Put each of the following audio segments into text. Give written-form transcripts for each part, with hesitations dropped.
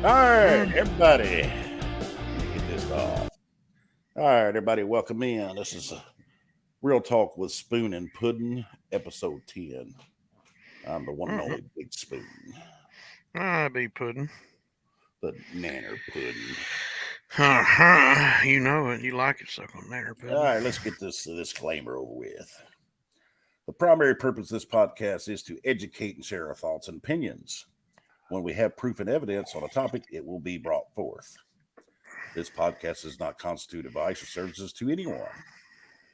All right, everybody. Let me get this off. All right, everybody, welcome in. This is Real Talk with Spoon and Puddin, episode 10. I'm the one and Mhm. only Big Spoon, Be pudding. the nanner puddin. You know it. You like it, suck on nanner All pudding. right, let's get this disclaimer over with. The primary purpose of this podcast is to educate and share our thoughts and opinions. When we have proof and evidence on a topic, it will be brought forth. This podcast does not constitute advice or services to anyone.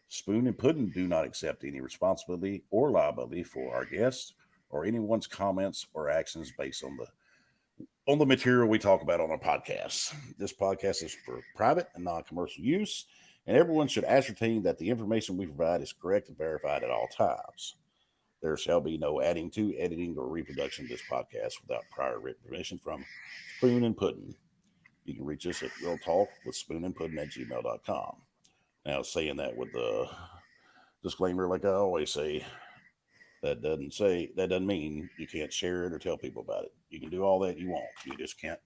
Spoon and Puddin do not accept any responsibility or liability for our guests or anyone's comments or actions based on the material we talk about on our podcast. This podcast is for private and non-commercial use, and everyone should ascertain that the information we provide is correct and verified at all times. There shall be no adding to, editing, or reproduction of this podcast without prior written permission from Spoon and Puddin. You can reach us at Real Talk with Spoon and Puddin at gmail.com. Now, saying that with the disclaimer, like I always say, that doesn't mean you can't share it or tell people about it. You can do all that you want. You just can't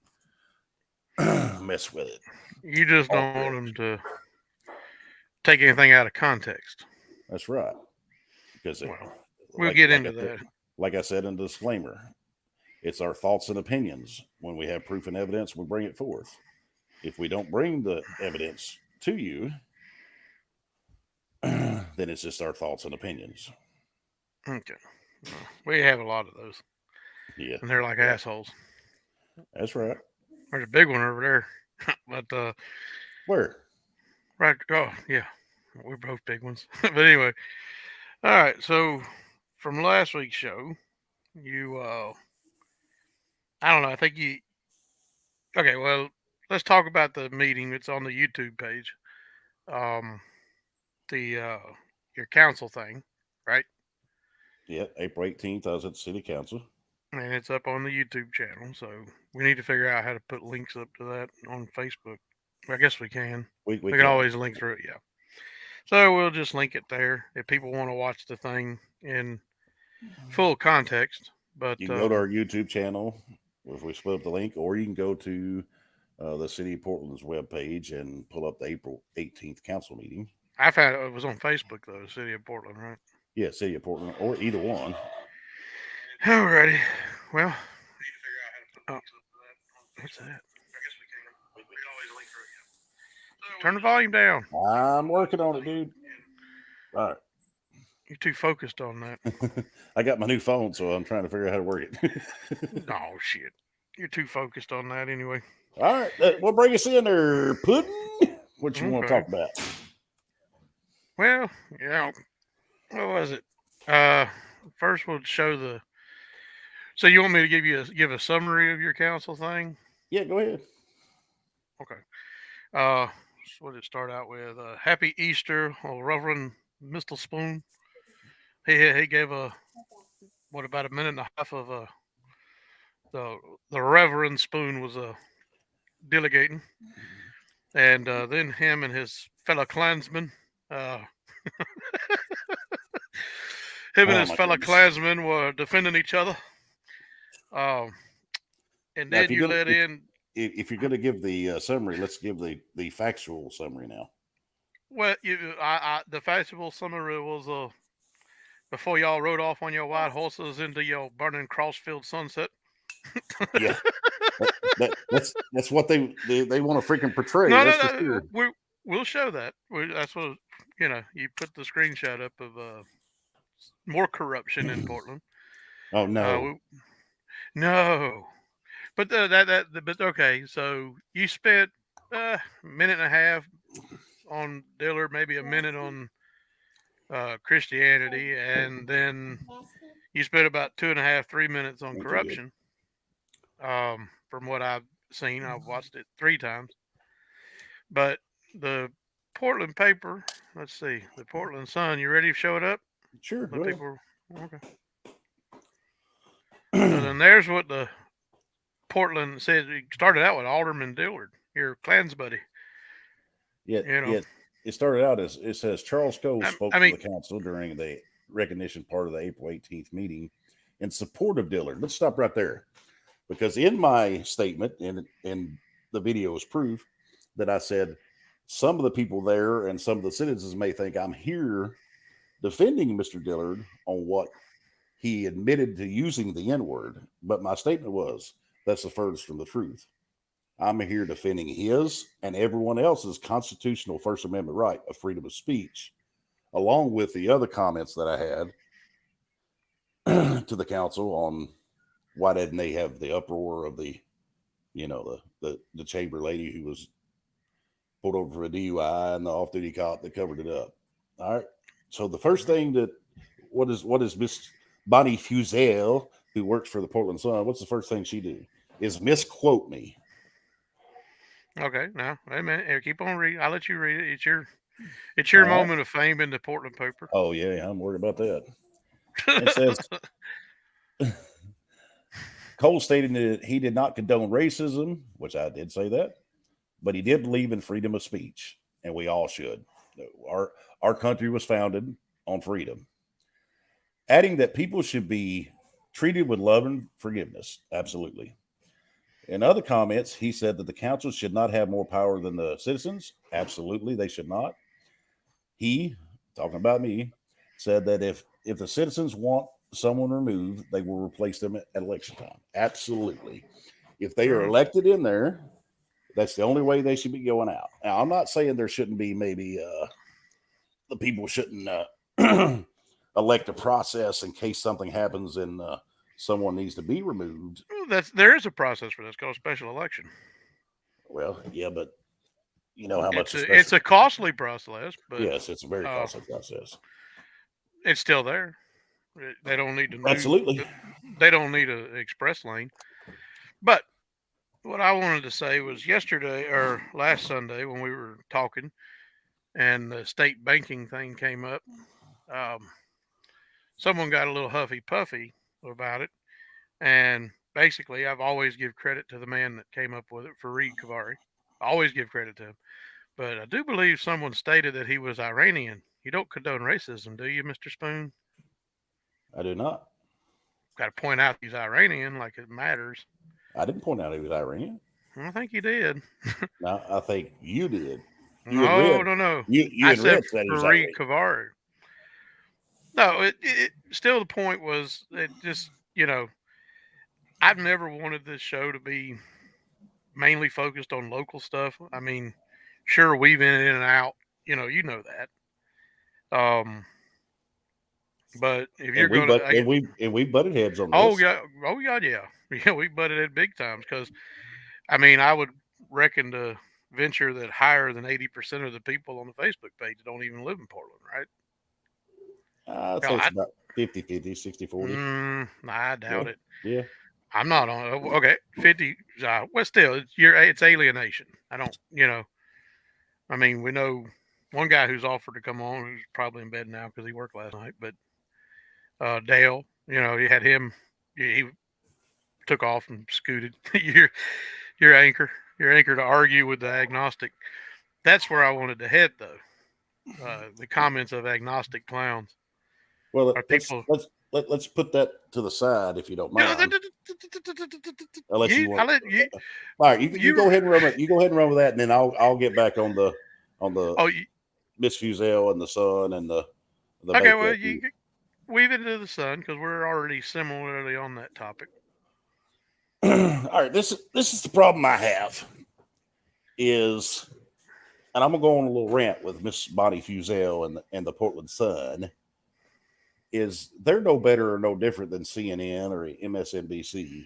mess with it. You just All don't want correct. them to take anything out of context. That's right. Because it, Well, we'll like get like I into said, that. like I said in the disclaimer, it's our thoughts and opinions. When we have proof and evidence, we bring it forth. If we don't bring the evidence to you, then it's just our thoughts and opinions. Okay. Well, we have a lot of those, Yeah, and they're like yeah, assholes. that's right. There's a big one over there, but Where? right. Oh yeah, we're both big ones. But anyway, all right. So from last week's show, you I don't know. I think you. Okay. Well, let's talk about the meeting. It's on the YouTube page. Um, the your council thing, right? Yeah, April 18th, I was at the city council. And it's up on the YouTube channel. So we need to figure out how to put links up to that on Facebook. I guess we can. We We can can. always link through it. Yeah. So we'll just link it there if people want to watch the thing in full context. But You can go to our YouTube channel if we split up the link, or you can go to the City of Portland's webpage and pull up the April 18th council meeting. I found it was on Facebook though, the city of Portland, right? Yeah, City of Portland, or either one. Alrighty. Well, oh, what's that? Turn the volume down. I'm working on it, dude. All You're too focused on that. right. I got my new phone, so I'm trying to figure out how to work it. Oh shit. You're too focused on that anyway. All right, we'll bring us in there, Puddin'. What you want to Okay. talk about? Well, what was it? Uh, First we'll show the. So you want me to give a summary of your council thing? Yeah, go ahead. Okay. So what did it start out with? Happy Easter, Reverend Mr. Spoon. He gave about a minute and a half of the the Reverend Spoon was delegating, and then him and his fellow clansmen. Uh, Him and Oh his my fellow goodness. clansmen were defending each other. Um, and Now, if then you're you gonna let in. if you're gonna give the summary, let's give the factual summary now. Well, the festival summary was before y'all rode off on your white horses into your burning crossfield sunset. Yeah, that's what they want to freaking portray. No, no, That's for no. sure. We'll show that. That's what you put the screenshot up of more corruption in Portland. Oh Uh, no. we, no, but but okay. So you spent a minute and a half on Dillard, maybe a minute on Christianity, and then you spent about 2.5, 3 minutes on Ain't too good. corruption. From what I've seen, I've watched it 3 times. But the Portland paper, let's see, the Portland Sun. You ready to show it up? Sure, The go ahead. people. Okay. So then there's what the Portland says. It started out with Alderman Dillard, your clans buddy. Yet, You know, yet it started out as it says Charles Cole spoke I to the mean, council during the recognition part of the April 18th meeting in support of Dillard. Let's stop right there. Because in my statement, and the video is proof that I said some of the people there and some of the citizens may think I'm here defending Mr. Dillard on what he admitted to using the N word. But my statement was that's the furthest from the truth. I'm here defending his and everyone else's constitutional First Amendment right of freedom of speech, along with the other comments that I had to the council on why didn't they have the uproar of the, the chamber lady who was pulled over for a DUI and the off-duty cop that covered it up. All right. So the first thing that what is Miss Bonnie Fusel, who works for the Portland Sun, what's the first thing she do? Is misquote me. Okay, now wait a minute. Here, keep on reading. I'll let you read it. It's your moment of fame in the Portland paper. Oh yeah, I'm worried about that. It says Cole stated that he did not condone racism, which I did say that, but he did believe in freedom of speech, and we all should. Our country was founded on freedom. Adding that people should be treated with love and forgiveness. Absolutely. In other comments, he said that the council should not have more power than the citizens. Absolutely, they should not. He, talking about me, said that if the citizens want someone removed, they will replace them at election time. Absolutely. If they are elected in there, that's the only way they should be going out. Now, I'm not saying there shouldn't be maybe the people shouldn't elect a process in case something happens and someone needs to be removed. There is a process for this called special election. Well, yeah, but you know how much it's a costly process, but yes, it's a very costly process. It's still there. They don't need to absolutely. They don't need an express lane. But what I wanted to say was yesterday or last Sunday when we were talking, and the state banking thing came up. Someone got a little huffy puffy about it, and basically, I've always give credit to the man that came up with it, Fareed Kavari. I always give credit to him. But I do believe someone stated that he was Iranian. You don't condone racism, do you, Mr. Spoon? I do not. Got to point out he's Iranian like it matters. I didn't point out he was Iranian. I think you did. No, I think you did. No. You I and said Red said he was Fareed Iranian. Kavari. No, it still the point was it just, I've never wanted this show to be mainly focused on local stuff. I mean, sure, weaving it in and out, you know that. But if you're going to, and we butted heads on this. Oh God, yeah, we butted heads big times because, I mean, I would reckon to venture that higher than 80% of the people on the Facebook page don't even live in Portland, right? I'd say it's about 50-50, 60-40. I doubt it. Yeah. I'm not on. Okay, 50. Well, still, it's alienation. I don't. I mean, we know one guy who's offered to come on who's probably in bed now because he worked last night. But Dale, you had him. He took off and scooted. your anchor to argue with the agnostic. That's where I wanted to head, though. The comments of agnostic clowns. Well, let's put that to the side if you don't mind. Unless you want. All right, you go ahead and run with, with that, and then I'll get back on the Miss Fusel and the Sun and the. Okay, well, you weave it into the Sun because we're already similarly on that topic. All right, this is the problem I have is, and I'm gonna go on a little rant with Miss Bonnie Fusel and the Portland Sun. Is they're no better or no different than CNN or MSNBC.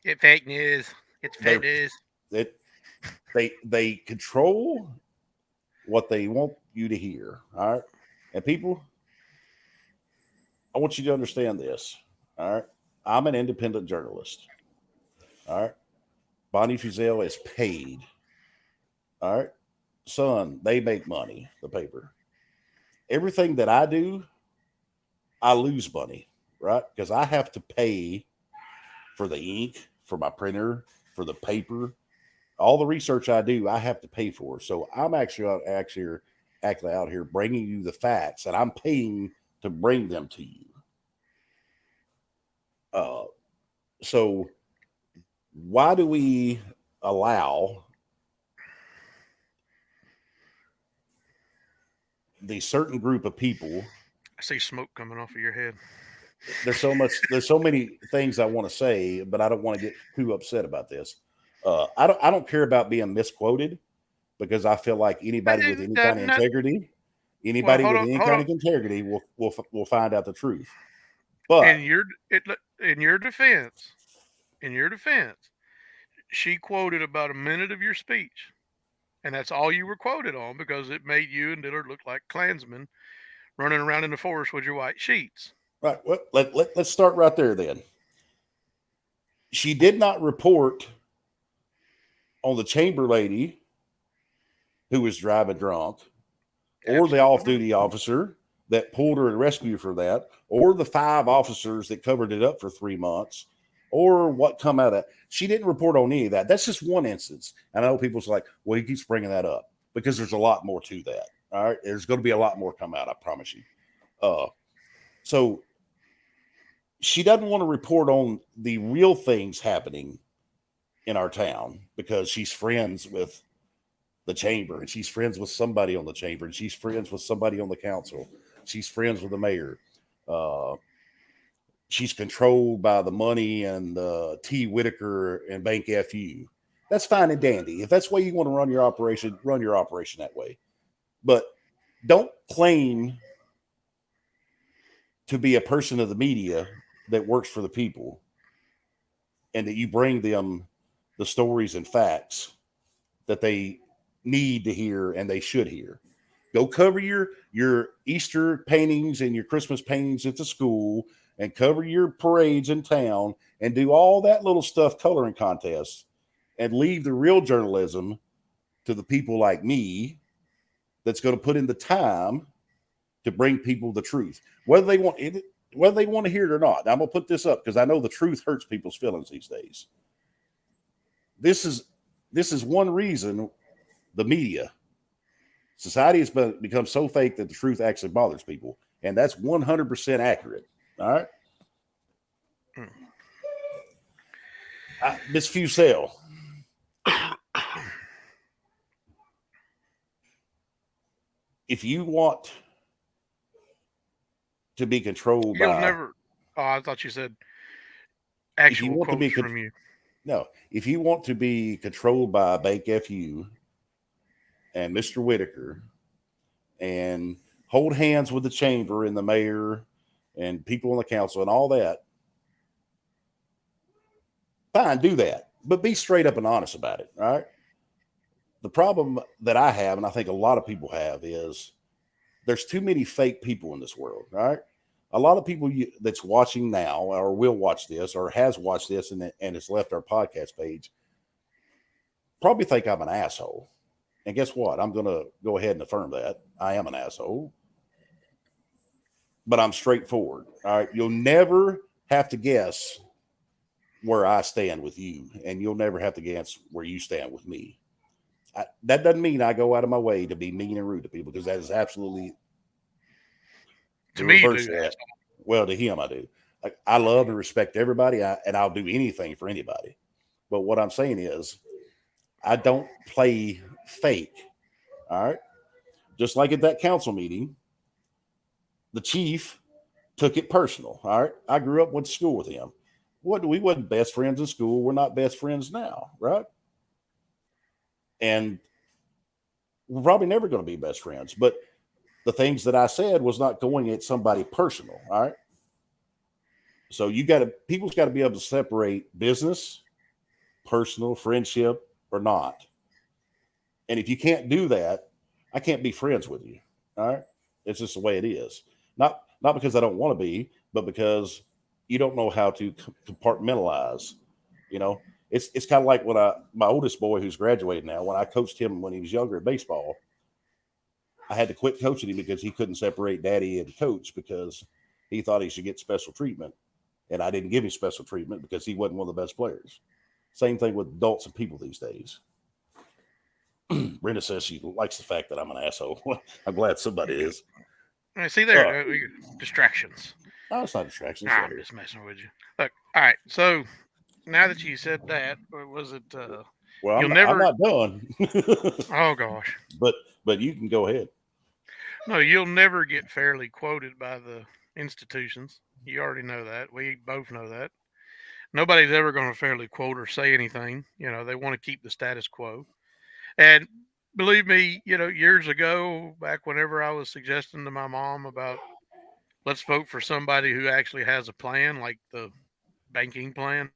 It's fake news. It's fake news. They control what they want you to hear. All right. And people, I want you to understand this. All right. I'm an independent journalist. All right. Bonnie Fusel is paid. All right. Sun, they make money, the paper. Everything that I do, I lose money, right? Because I have to pay for the ink, for my printer, for the paper, all the research I do, I have to pay for. So I'm actually out here bringing you the facts, and I'm paying to bring them to you. So why do we allow the certain group of people? I see smoke coming off of your head. There's so many things I want to say, but I don't want to get too upset about this. I don't care about being misquoted because I feel like anybody with any kind of integrity, Well, anybody hold with on, any hold kind on. of integrity will find out the truth. But In your defense, she quoted about a minute of your speech, and that's all you were quoted on because it made you and Dillard look like Klansmen running around in the forest with your white sheets. right, let's start right there then. She did not report on the chamber lady who was driving drunk, or the off-duty officer that pulled her and rescued her for that, or the 5 officers that covered it up for 3 months, or what come out of that. She didn't report on any of that. That's just one instance. And I know people's like, well, he keeps bringing that up because there's a lot more to that. All right. There's going to be a lot more come out, I promise you. So she doesn't want to report on the real things happening in our town because she's friends with the chamber and she's friends with somebody on the chamber and she's friends with somebody on the council. She's friends with the mayor. She's controlled by the money and T. Whitaker and Bank FU. That's fine and dandy. If that's the way you want to run your operation that way. But don't claim to be a person of the media that works for the people and that you bring them the stories and facts that they need to hear and they should hear. Go cover your Easter paintings and your Christmas paintings at the school and cover your parades in town and do all that little stuff, coloring contests, and leave the real journalism to the people like me that's going to put in the time to bring people the truth, whether they want it, whether they want to hear it or not. Now, I'm going to put this up because I know the truth hurts people's feelings these days. This is one reason the media society has become so fake that the truth actually bothers people, and that's 100% accurate. All right, Miss Fusel. If you want to be controlled You'll by, never. Oh, I thought you said actual quotes from you. No, if you want to be controlled by Bank FU and Mr. Whitaker and hold hands with the chamber and the mayor and people on the council and all that, fine, do that. But be straight up and honest about it. All right. The problem that I have, and I think a lot of people have, is there's too many fake people in this world. All right. A lot of people that's watching now or will watch this or has watched this and has left our podcast page probably think I'm an asshole. And guess what? I'm going to go ahead and affirm that. I am an asshole. But I'm straightforward. All right. You'll never have to guess where I stand with you, and you'll never have to guess where you stand with me. That doesn't mean I go out of my way to be mean and rude to people because that is absolutely to me. You do that. Well, to him, I do. I love and respect everybody, and I'll do anything for anybody. But what I'm saying is, I don't play fake. All right. Just like at that council meeting, the chief took it personal. All right. I grew up, went to school with him. We wasn't best friends in school. We're not best friends now, right? And we're probably never going to be best friends. But the things that I said was not going at somebody personal. All right. So people's got to be able to separate business, personal, friendship, or not. And if you can't do that, I can't be friends with you. All right. It's just the way it is. Not because I don't want to be, but because you don't know how to compartmentalize. You know, it's kind of like when my oldest boy who's graduated now, when I coached him when he was younger at baseball, I had to quit coaching him because he couldn't separate daddy and coach because he thought he should get special treatment. And I didn't give him special treatment because he wasn't one of the best players. Same thing with adults and people these days. Brenda says she likes the fact that I'm an asshole. I'm glad somebody is. I see there distractions. No, it's not distractions. I'm just messing with you. Look, all right. So now that you said that, was it? Well, You'll I'm never. not done. Oh gosh, but you can go ahead. no, you'll never get fairly quoted by the institutions. You already know that. We both know that. Nobody's ever going to fairly quote or say anything. They want to keep the status quo. And believe me, years ago, back whenever I was suggesting to my mom about let's vote for somebody who actually has a plan, like the banking plan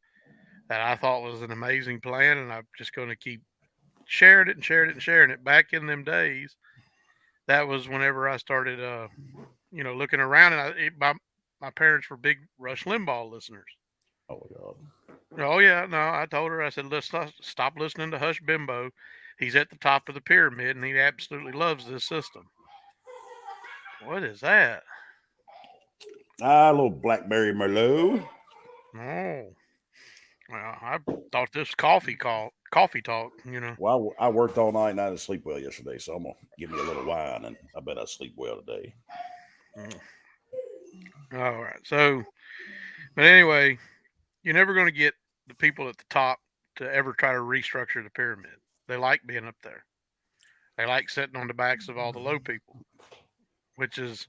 that I thought was an amazing plan, and I'm just going to keep sharing it and sharing it and sharing it. Back in them days, that was whenever I started, looking around, and my parents were big Rush Limbaugh listeners. Oh my God. Oh yeah, no, I told her, I said, let's stop listening to Hush Bimbo. He's at the top of the pyramid, and he absolutely loves this system. What is that? Ah, a little blackberry merlot. Oh, well, I thought this coffee talk. Well, I worked all night and I didn't sleep well yesterday, so I'm gonna give me a little wine, and I bet I sleep well today. Mm. All right. So, but anyway, you're never going to get the people at the top to ever try to restructure the pyramid. They like being up there. They like sitting on the backs of all the low people, which is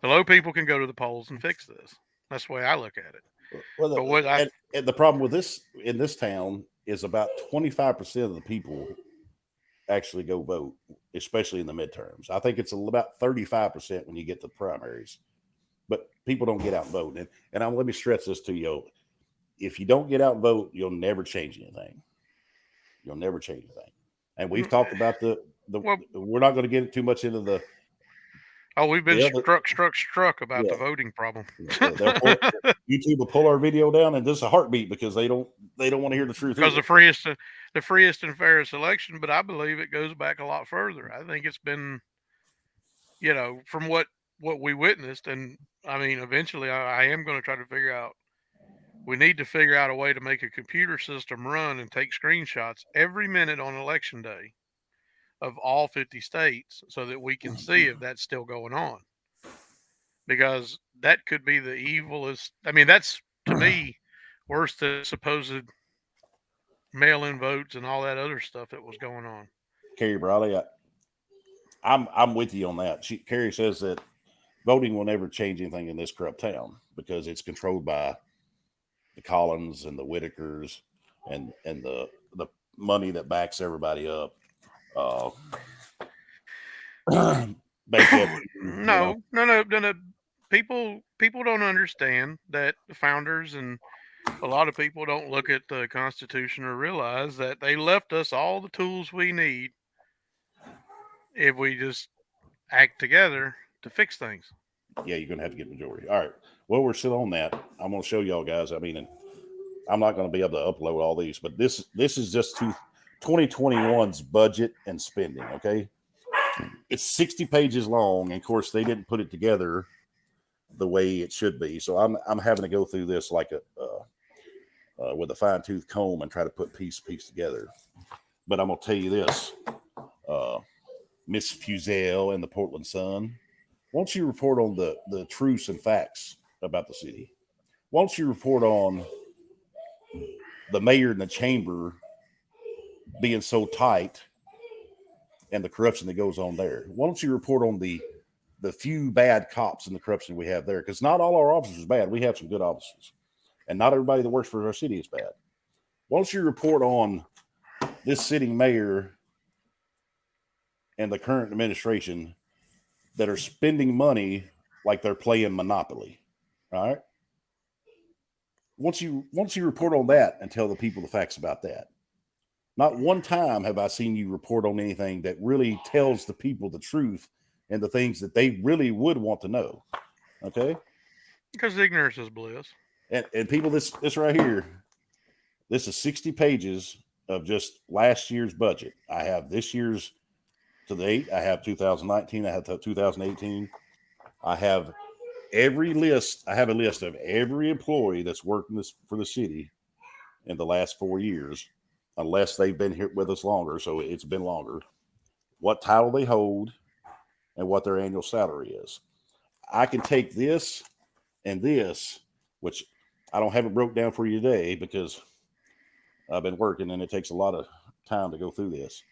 the low people can go to the polls and fix this. That's the way I look at it. Well, But what I and the problem with this in this town is about 25% of the people actually go vote, especially in the midterms. I think it's about 35% when you get to the primaries. But people don't get out and vote. And let me stress this to you. If you don't get out and vote, you'll never change anything. You'll never change anything. And we've talked about the well, we're not going to get too much into we've been the other. struck about the Yeah, voting problem. they'll pull, YouTube will pull our video down and just a heartbeat because they don't want to hear the truth Because either. the freest and fairest election, but I believe it goes back a lot further. I think it's been, from what we witnessed, and I mean, eventually, I am going to try to figure out. We need to figure out a way to make a computer system run and take screenshots every minute on election day of all 50 states so that we can see if that's still going on. Because that could be the evilest. I mean, that's to me worse than supposed mail-in votes and all that other stuff that was going on. Carrie Briley, I'm with you on that. Carrie says that voting will never change anything in this corrupt town because it's controlled by the Collins and the Whitakers and the money that backs everybody up. Uh, Bank No, no, no, no, no. People don't understand that the founders and a lot of people don't look at the Constitution or realize that they left us all the tools we need if we just act together to fix things. Yeah, you're gonna have to get majority. All right. Well, we're still on that. I'm gonna show y'all guys. I mean, and I'm not gonna be able to upload all these, but this is just 2021's budget and spending. Okay, it's 60 pages long, and of course they didn't put it together the way it should be. So I'm having to go through this like with a fine tooth comb and try to put piece together. But I'm gonna tell you this, Miss Fusel and the Portland Sun. Won't you report on the truths and facts about the city? Won't you report on the mayor and the chamber being so tight and the corruption that goes on there? Why don't you report on the few bad cops and the corruption we have there? Because not all our officers are bad. We have some good officers, and not everybody that works for our city is bad. Why don't you report on this sitting mayor and the current administration that are spending money like they're playing Monopoly? All right. Once you report on that and tell the people the facts about that. Not one time have I seen you report on anything that really tells the people the truth and the things that they really would want to know. Okay? Because ignorance is bliss. And people, this right here, this is 60 pages of just last year's budget. I have this year's to date. I have 2019. I have 2018. I have every list. I have a list of every employee that's worked for the city in the last 4 years, unless they've been here with us longer. So it's been longer. What title they hold and what their annual salary is. I can take this and this, which I don't have it broke down for you today because I've been working, and it takes a lot of time to go through this.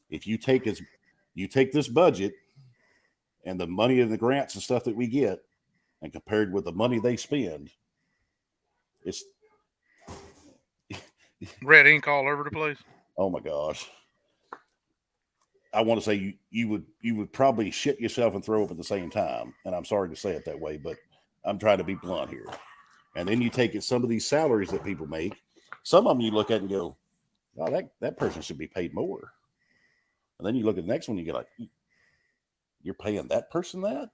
If you take this budget and the money and the grants and stuff that we get, and compared with the money they spend, it's Red ink all over the place. oh my gosh. I want to say you would probably shit yourself and throw up at the same time. And I'm sorry to say it that way, but I'm trying to be blunt here. And then you take it some of these salaries that people make. Some of them you look at and go, "Oh, that person should be paid more." And then you look at the next one, you get like, "You're paying that person that?"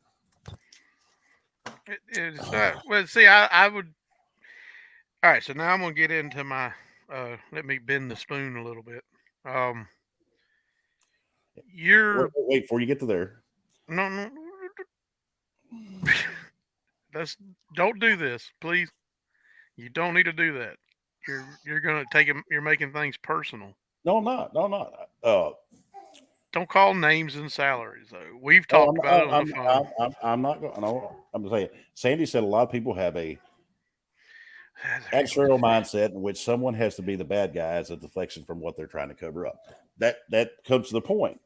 It's not. Well, see, I would. All right, so now I'm gonna get into my. Let me bend the spoon a little bit. Um, you're Wait before you get to there. no. That's don't do this, please. You don't need to do that. You're gonna take it. You're making things personal. No, I'm not. No, I'm not. Don't call names and salaries though. We've No, talked about it on the phone. I'm not going. No, I'm saying. Sandy said a lot of people have a That's adversarial mindset in which someone has to be the bad guy as a deflection from what they're trying to cover up. That comes to the point.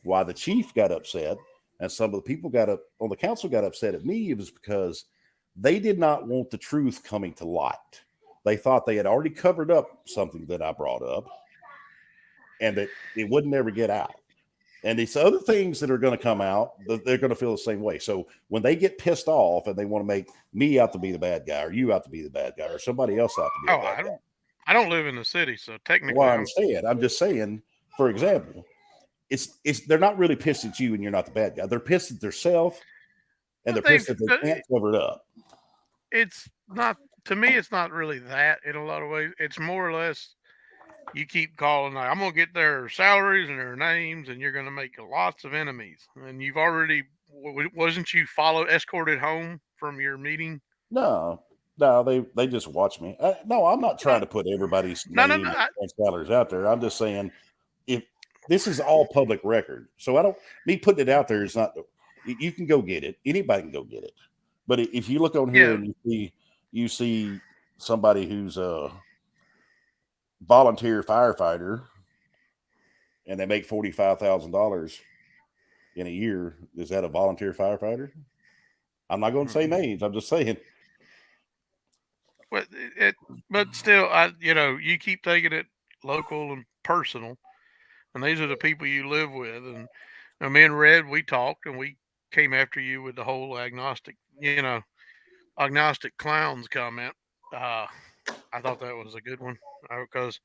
Why the chief got upset and some of the people got up on the council got upset at me was because they did not want the truth coming to light. They thought they had already covered up something that I brought up and that it would never get out. And these other things that are going to come out, they're going to feel the same way. So when they get pissed off and they want to make me out to be the bad guy, or you out to be the bad guy, or somebody else out to be Oh, the bad guy. I don't live in the city, so technically, Well, I understand. I'm just saying, for example, it's they're not really pissed at you and you're not the bad guy. They're pissed at themselves and they're pissed that they can't cover it up. It's not to me. It's not really that in a lot of ways. It's more or less you keep calling. Like, I'm gonna get their salaries and their names, and you're gonna make lots of enemies. And you've already wasn't you escorted home from your meeting? No, they just watch me. No, I'm not trying to put everybody's No. name and salaries out there. I'm just saying if this is all public record, so I don't me putting it out there is not. You can go get it. Anybody can go get it. But if you look on here and you see somebody who's a volunteer firefighter and they make $45,000 in a year, is that a volunteer firefighter? I'm not going to say names. I'm just saying. But still, you keep taking it local and personal, and these are the people you live with. And me and Red, we talked, and we came after you with the whole agnostic clowns comment. I thought that was a good one because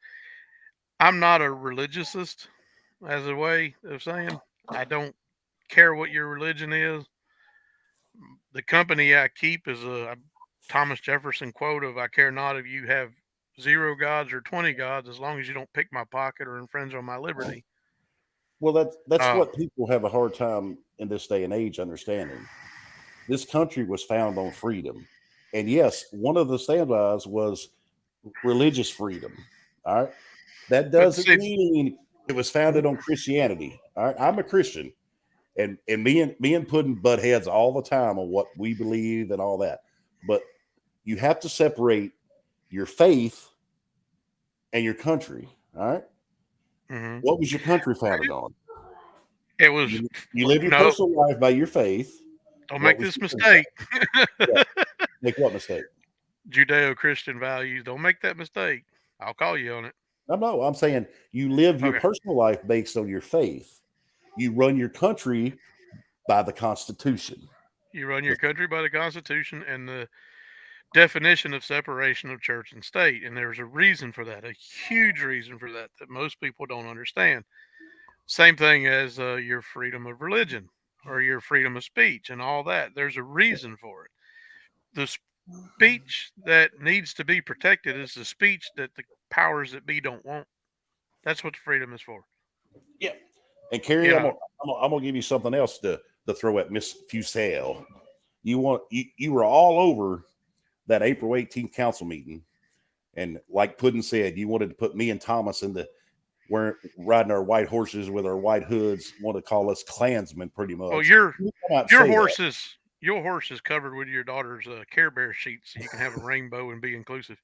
I'm not a religiousist, as a way of saying I don't care what your religion is. The company I keep is a Thomas Jefferson quote of "I care not if you have 0 gods or 20 gods, as long as you don't pick my pocket or infringe on my liberty." Well, that's what people have a hard time in this day and age understanding. This country was found on freedom, and yes, one of the standbys was religious freedom. All right, that doesn't mean it was founded on Christianity. All right, I'm a Christian, and me and Puddin butt heads all the time on what we believe and all that. But you have to separate your faith and your country. All right? What was your country founded on? It was you live your personal life by your faith. Don't make this mistake. Make what mistake? Judeo-Christian values. Don't make that mistake. I'll call you on it. No, I'm saying you live your personal life based on your faith. You run your country by the Constitution. You run your country by the Constitution and the definition of separation of church and state. And there's a reason for that, a huge reason for that most people don't understand. Same thing as your freedom of religion or your freedom of speech and all that. There's a reason for it. The speech that needs to be protected is the speech that the powers that be don't want. That's what the freedom is for. Yeah. And Kerry, I'm gonna give you something else to throw at Miss Fusel. You were all over that April 18th council meeting, and like Puddin said, you wanted to put me and Thomas in the we're riding our white horses with our white hoods, want to call us Klansmen pretty much. Well, your horse is covered with your daughter's Care Bear sheets, so you can have a rainbow and be inclusive.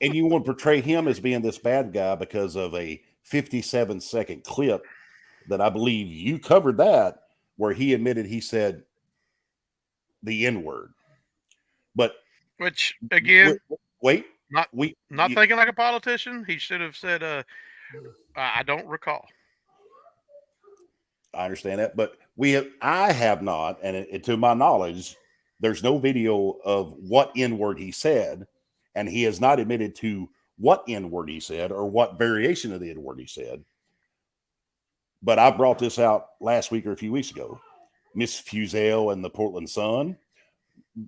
And you want to portray him as being this bad guy because of a 57-second clip that I believe you covered that, where he admitted he said the N word. But Which again, wait, not we not thinking like a politician. He should have said, "I don't recall." I understand that, but I have not, and to my knowledge, there's no video of what N word he said, and he has not admitted to what N word he said or what variation of the N word he said. But I brought this out last week or a few weeks ago. Miss Fusel and the Portland Sun.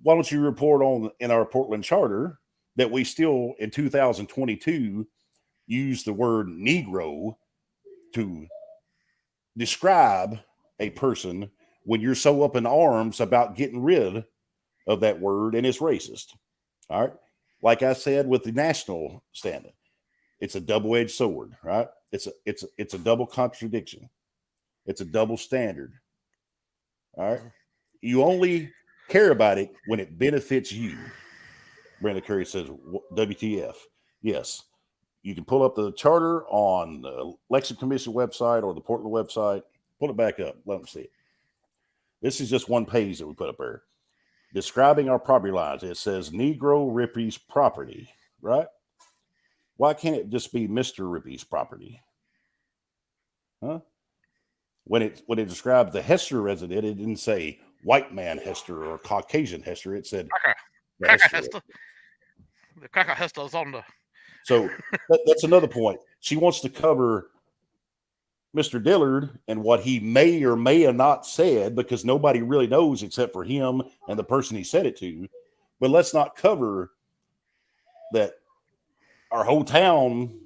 Why don't you report on in our Portland charter that we still in 2022 use the word Negro to describe a person when you're so up in arms about getting rid of that word and it's racist. All right. Like I said with the national standard, it's a double-edged sword, right? It's a double contradiction. It's a double standard. All right. You only care about it when it benefits you. Brenda Curry says, WTF. Yes. You can pull up the charter on the Election Commission website or the Portland website. Pull it back up. Let them see it. This is just one page that we put up there. Describing our property lines. It says Negro Rippy's property, right? Why can't it just be Mr. Rippy's property? Huh? When it described the Hester resident, it didn't say white man Hester or Caucasian Hester. It said the Hester. The cracker Hester's on the. So that's another point. She wants to cover Mr. Dillard and what he may or may have not said because nobody really knows except for him and the person he said it to. But let's not cover that our whole town,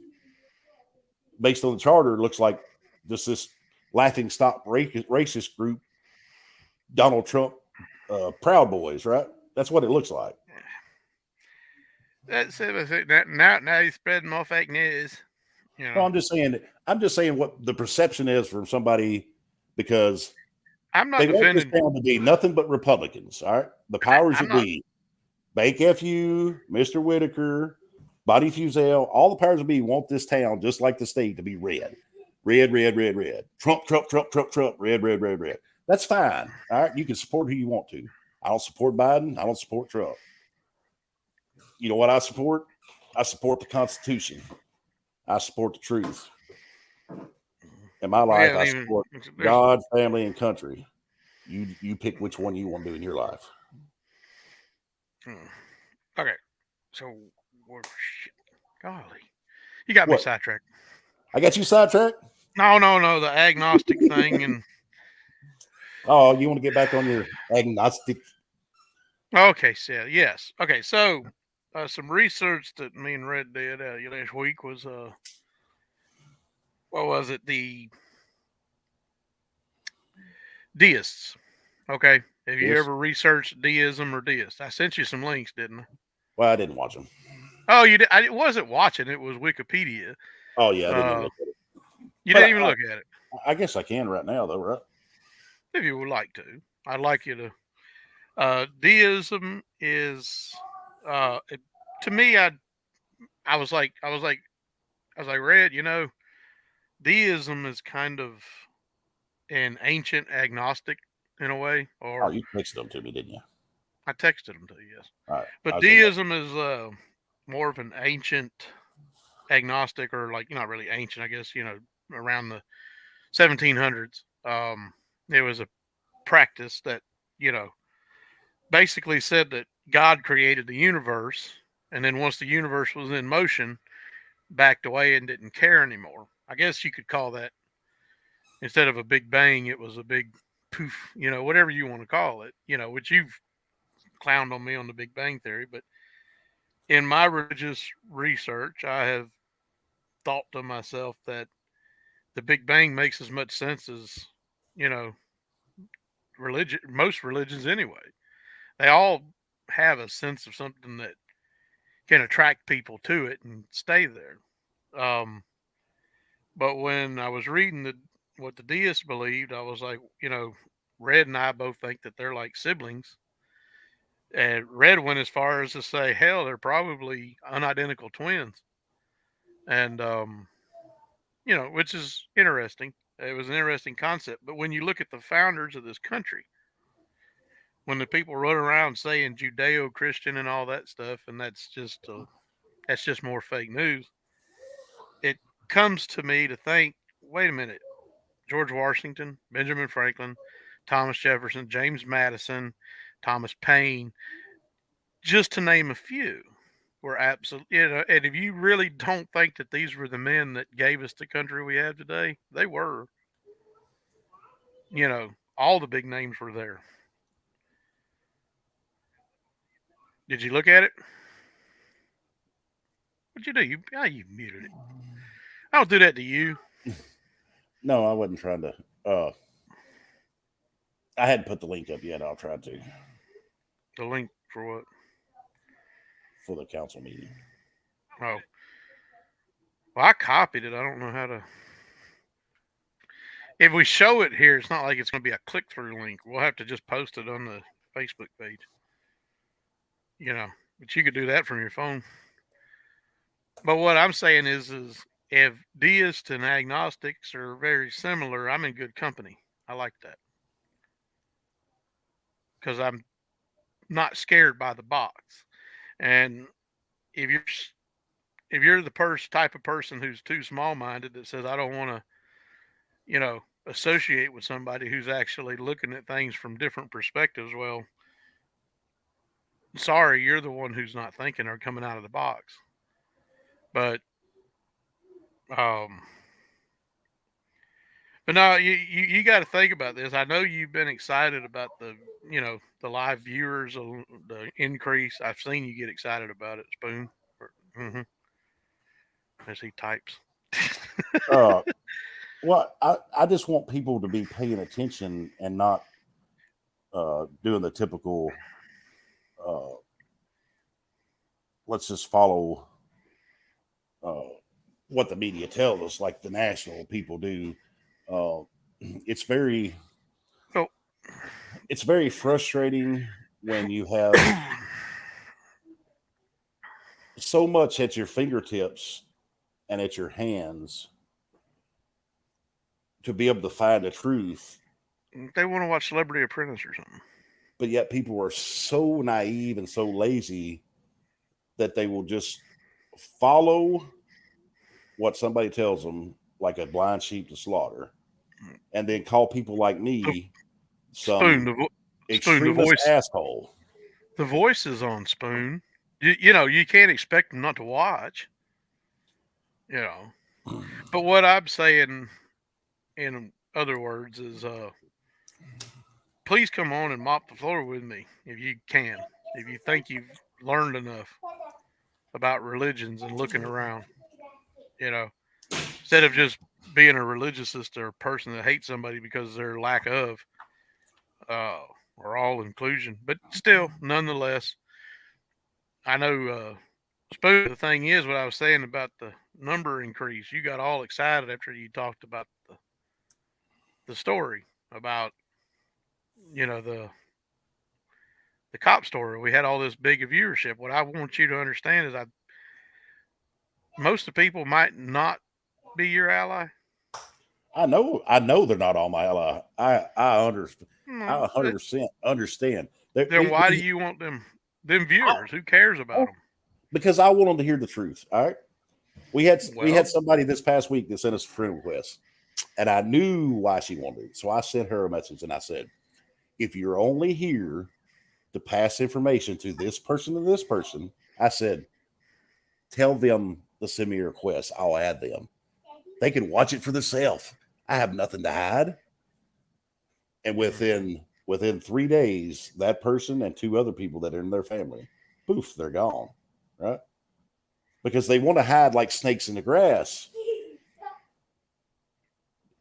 based on the charter, looks like just this laughing stock racist group, Donald Trump Proud Boys, right? That's what it looks like. That's it. Now he's spreading more fake news. You know. No, I'm just saying what the perception is from somebody because I'm not they want this defending. town to be nothing but Republicans. All right, the powers that be, Bank FU, Mr. Whitaker, Body Fusel, all the powers that be want this town just like the state to be red, red, red, red, red. Trump, Trump, Trump, Trump, Trump, red, red, red, red. That's fine. All right, you can support who you want to. I don't support Biden. I don't support Trump. You know what I support? I support the Constitution. I support the truth. In my life, I support God, family, and country. You pick which one you want to do in your life. Okay, so golly, you got me sidetracked. I got you sidetracked. No, the agnostic thing and. Oh, you want to get back on your agnostic? Okay, so yes. Okay, so some research that me and Red did last week was what was it? The deists. Okay, have you ever researched deism or deists? I sent you some links, didn't I? Well, I didn't watch them. Oh, you did? I wasn't watching. It was Wikipedia. Oh yeah, I didn't even look at it. You didn't even look at it. I guess I can right now, though, right? If you would like to, I'd like you to. Deism is, to me, I was like, Red. You know, deism is kind of an ancient agnostic in a way. Or you texted them to me, didn't you? I texted them to you, yes. All right. But deism is more of an ancient agnostic, or like not really ancient, I guess. Around the 1700s. It was a practice that basically said that God created the universe, and then once the universe was in motion, backed away and didn't care anymore. I guess you could call that, instead of a big bang, it was a big poof, whatever you want to call it, which you've clowned on me on the Big Bang Theory. But in my religious research, I have thought to myself that the Big Bang makes as much sense as, most religions anyway. They all have a sense of something that can attract people to it and stay there. But when I was reading what the deists believed, I was like, Red and I both think that they're like siblings. And Red went as far as to say, hell, they're probably unidentical twins. And, which is interesting. It was an interesting concept. But when you look at the founders of this country, when the people run around saying Judeo-Christian and all that stuff, and that's just more fake news, it comes to me to think, wait a minute, George Washington, Benjamin Franklin, Thomas Jefferson, James Madison, Thomas Paine, just to name a few, were absolutely, and if you really don't think that these were the men that gave us the country we have today, they were. All the big names were there. Did you look at it? What'd you do? You muted it. I don't do that to you. No, I wasn't trying to. I hadn't put the link up yet. I'll try to. The link for what? For the council meeting. Oh. Well, I copied it. I don't know how to. If we show it here, it's not like it's going to be a click-through link. We'll have to just post it on the Facebook page. But you could do that from your phone. But what I'm saying is if deists and agnostics are very similar, I'm in good company. I like that. Because I'm not scared by the box. And if you're the type of person who's too small-minded that says, I don't want to, associate with somebody who's actually looking at things from different perspectives, well, sorry, you're the one who's not thinking or coming out of the box. But no, you got to think about this. I know you've been excited about the live viewers, the increase. I've seen you get excited about it, Spoon. Mm-hmm. As he types. Well, I just want people to be paying attention and not doing the typical. Let's just follow what the media tells us, like the national people do. It's very frustrating when you have so much at your fingertips and at your hands to be able to find the truth. They want to watch Celebrity Apprentice or something. But yet people are so naive and so lazy that they will just follow what somebody tells them like a blind sheep to slaughter, and then call people like me some extremist asshole. The voice is on, Spoon. You can't expect them not to watch. But what I'm saying, in other words, is please come on and mop the floor with me if you can. If you think you've learned enough about religions and looking around, instead of just being a religiousist or a person that hates somebody because of their lack of or all inclusion. But still, nonetheless, I know Spoon, the thing is what I was saying about the number increase. You got all excited after you talked about the story about the cop story. We had all this big viewership. What I want you to understand is most of the people might not be your ally. I know they're not all my ally. I understand. I 100% understand. Then why do you want them viewers? Who cares about them? Because I want them to hear the truth. All right. We had somebody this past week that sent us a friend request, and I knew why she wanted it. So I sent her a message and I said, if you're only here to pass information to this person and this person, I said, tell them to send me a request. I'll add them. They can watch it for themselves. I have nothing to hide. And within 3 days, that person and 2 other people that are in their family, poof, they're gone. Right? Because they want to hide like snakes in the grass.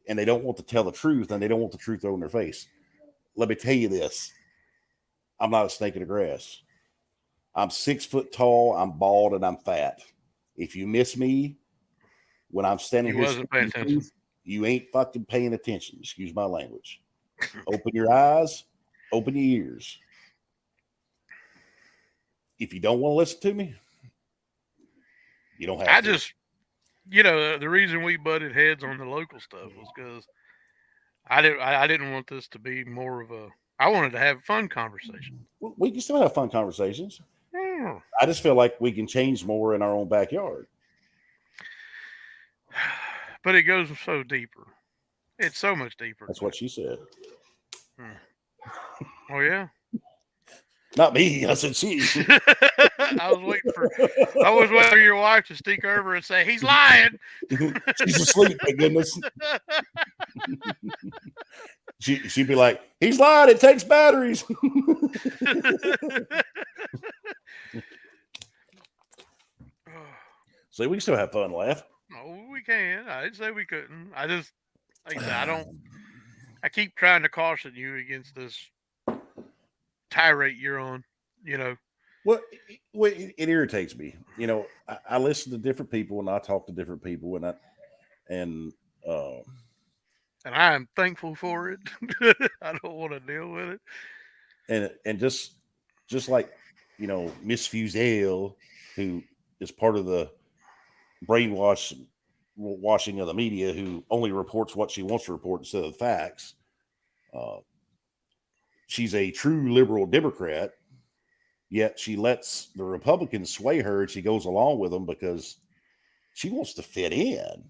And they don't want to tell the truth, and they don't want the truth thrown in their face. Let me tell you this. I'm not a snake in the grass. I'm 6 foot tall, I'm bald, and I'm fat. If you miss me when I'm standing here speaking truth, you ain't fucking paying attention. Excuse my language. Open your eyes, open your ears. if you don't want to listen to me, you don't have I to. just, the reason we butted heads on the local stuff was because I didn't want this to be more of a. I wanted to have fun conversation. We can still have fun conversations. Hmm. I just feel like we can change more in our own backyard. But it goes so deeper. It's so much deeper. That's what she said. Oh yeah. Not me. I said she. I was waiting for your wife to sneak over and say he's lying. She's asleep. Thank goodness. She'd be like, he's lying. It takes batteries. So we can still have fun, laugh. No, we can. I didn't say we couldn't. I just, like I said, I keep trying to caution you against this tirade you're on. Well, it irritates me. I listen to different people and I talk to different people and I am thankful for it. I don't want to deal with it. And just like Miss Fusel, who is part of the washing of the media, who only reports what she wants to report instead of the facts. She's a true liberal Democrat, yet she lets the Republicans sway her and she goes along with them because she wants to fit in.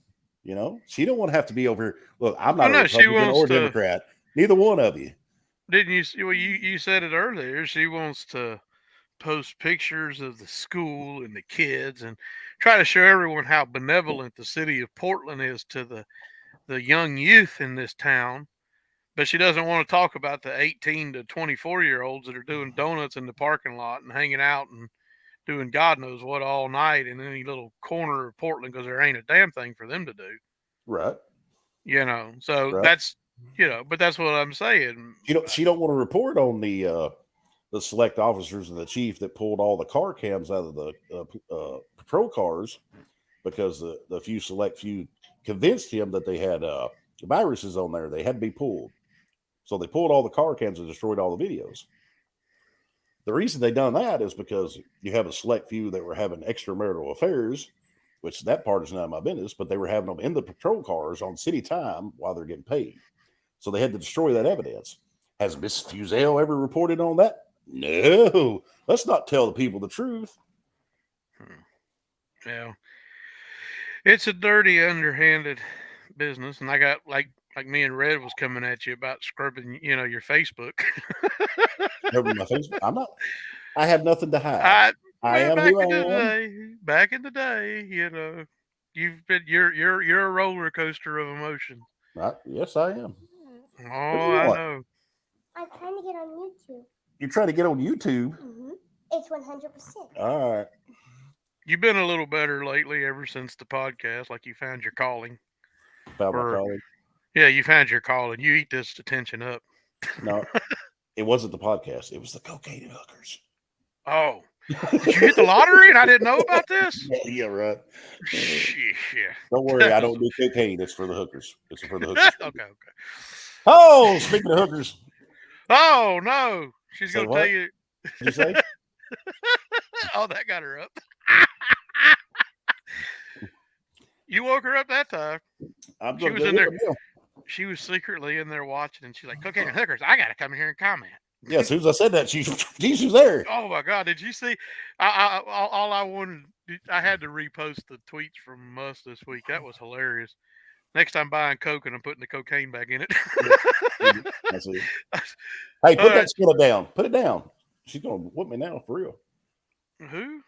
She don't want to have to be over here. Look, I'm not a Republican or Democrat. Neither one of you. Didn't you? Well, you said it earlier. She wants to post pictures of the school and the kids and try to show everyone how benevolent the city of Portland is to the young youth in this town. But she doesn't want to talk about the 18 to 24-year-olds that are doing donuts in the parking lot and hanging out and doing God knows what all night in any little corner of Portland because there ain't a damn thing for them to do. Right. So right. That's, but that's what I'm saying. She don't want to report on the select officers and the chief that pulled all the car cams out of the patrol cars because the few convinced him that they had viruses on there. They had to be pulled. So they pulled all the car cams and destroyed all the videos. The reason they done that is because you have a select few that were having extramarital affairs, which that part is none of my business, but they were having them in the patrol cars on city time while they're getting paid. So they had to destroy that evidence. Has Miss Fusel ever reported on that? No. Let's not tell the people the truth. Yeah. It's a dirty, underhanded business. And I got like me and Red was coming at you about scrubbing, your Facebook. Scrubbing my Facebook? I'm not. I have nothing to hide. I am who I am. Back in the day, you're a roller coaster of emotions. Right? Yes, I am. Oh, I know. I'm trying to get on YouTube. You're trying to get on YouTube? Mm-hmm. It's 100%. All right. You've been a little better lately ever since the podcast, like you found your calling. Found my calling? Yeah, you found your calling. You eat this attention up. No, it wasn't the podcast. It was the cocaine and hookers. Oh. Did you hit the lottery and I didn't know about this? Yeah, right. Yeah. Don't worry, I don't do cocaine. It's for the hookers. It's for the hookers. Okay. Oh, speaking of hookers. Oh, no. She's going to tell you. Did you say? Oh, that got her up. You woke her up that time. She was in there. She was secretly in there watching, and she's like, cocaine and hookers, I got to come in here and comment. Yeah, as soon as I said that, she was there. Oh, my God. Did you see? All I wanted, I had to repost the tweets from us this week. That was hilarious. Next time buying Coke and I'm putting the cocaine back in it. That's it. Hey, put that skillet down. Put it down. She's going to whoop me now, for real. Who?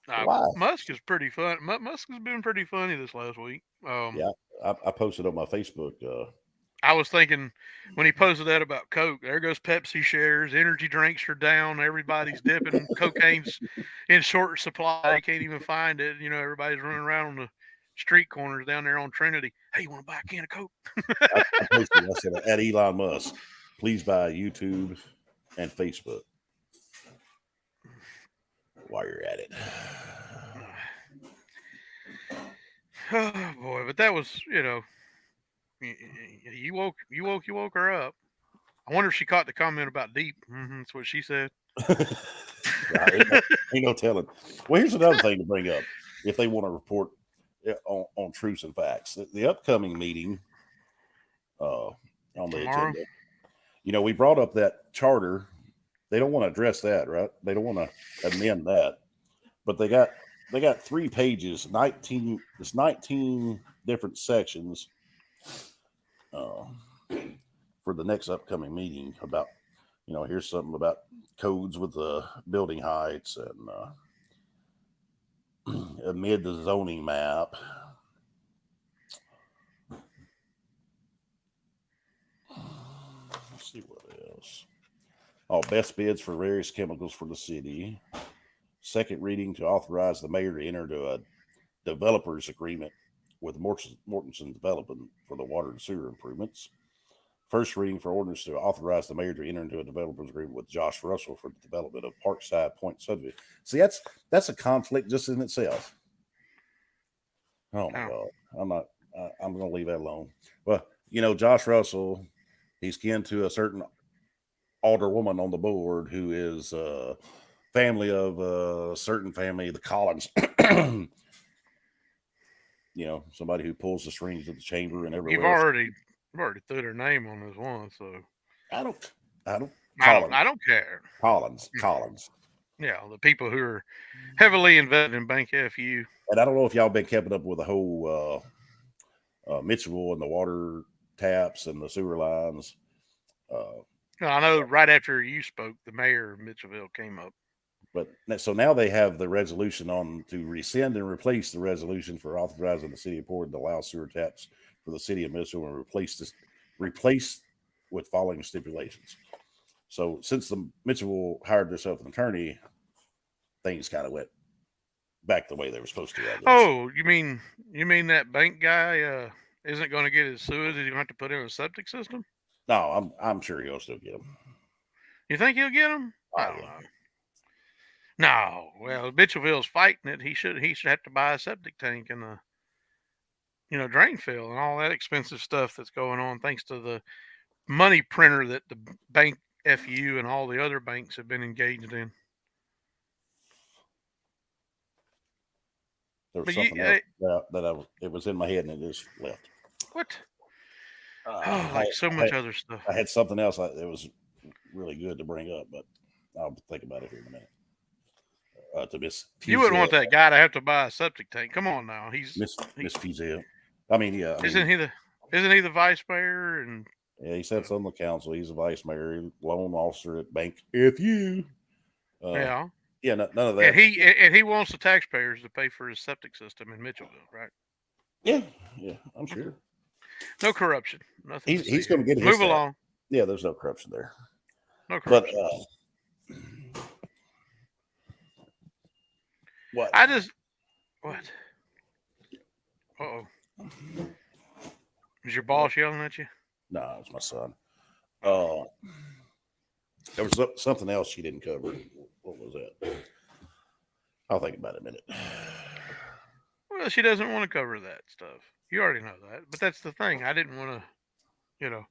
Why? Musk is pretty fun. Musk has been pretty funny this last week. Yeah, I posted on my Facebook. I was thinking when he posted that about Coke, there goes Pepsi shares, energy drinks are down, everybody's dipping, cocaine's in short supply, they can't even find it. Everybody's running around on the street corners down there on Trinity. Hey, you want to buy a can of Coke? I posted, I said, at Elon Musk, please buy YouTube and Facebook while you're at it. Oh boy, but that was, you woke her up. I wonder if she caught the comment about deep. That's what she said. Ain't no telling. Well, here's another thing to bring up if they want to report on truths and facts. The upcoming meeting on the Tomorrow? agenda, we brought up that charter. They don't want to address that, right? They don't want to amend that, but they got 3 pages, 19 different sections for the next upcoming meeting about, here's something about codes with the building heights and amid the zoning map. Let's see what else. Oh, best bids for various chemicals for the city. Second reading to authorize the mayor to enter into a developer's agreement with Mortensen Development for the water and sewer improvements. First reading for ordinance to authorize the mayor to enter into a developer's agreement with Josh Russell for the development of Parkside Point subdivision. See, that's a conflict just in itself. Oh my God. I'm going to leave that alone. Well, Josh Russell, he's kin to a certain alderwoman on the board who is family of a certain family, the Collins. Somebody who pulls the strings of the chamber and everywhere. You've already threw their name on this one, so I don't. I don't care. Collins. Yeah, the people who are heavily invested in Bank FU. And I don't know if y'all been keeping up with the whole Mitchellville and the water taps and the sewer lines. I know right after you spoke, the mayor of Mitchellville came up. But so now they have the resolution on to rescind and replace the resolution for authorizing the city of Puddin to allow sewer taps for the city of Mitchellville and replace with following stipulations. So since the Mitchellville hired themselves an attorney, things kind of went back the way they were supposed to. Oh, you mean that bank guy isn't going to get his sewage? He's going to have to put in a septic system? No, I'm sure he'll still get them. You think he'll get them? I don't know. No, well, Mitchellville's fighting it. He should have to buy a septic tank and a drain fill and all that expensive stuff that's going on thanks to the money printer that the Bank FU and all the other banks have been engaged in. There was something else it was in my head and it just left. What? Like so much other stuff. I had something else that was really good to bring up, but I'll think about it here in a minute. To Miss You wouldn't want that guy to have to buy a septic tank. Come on now, Miss Fusel. I mean, yeah. Isn't he the vice mayor? And yeah, he sits on the council. He's a vice mayor, loan officer at Bank FU. Yeah. Yeah, none of that. And he wants the taxpayers to pay for his septic system in Mitchellville, right? Yeah, I'm sure. No corruption. Nothing. He's going to get his move along. Yeah, there's no corruption there. No corruption. But what? What? Uh-oh. Is your boss yelling at you? No, it's my son. There was something else she didn't cover. What was that? I'll think about it in a minute. Well, she doesn't want to cover that stuff. You already know that. But that's the thing. I didn't want to,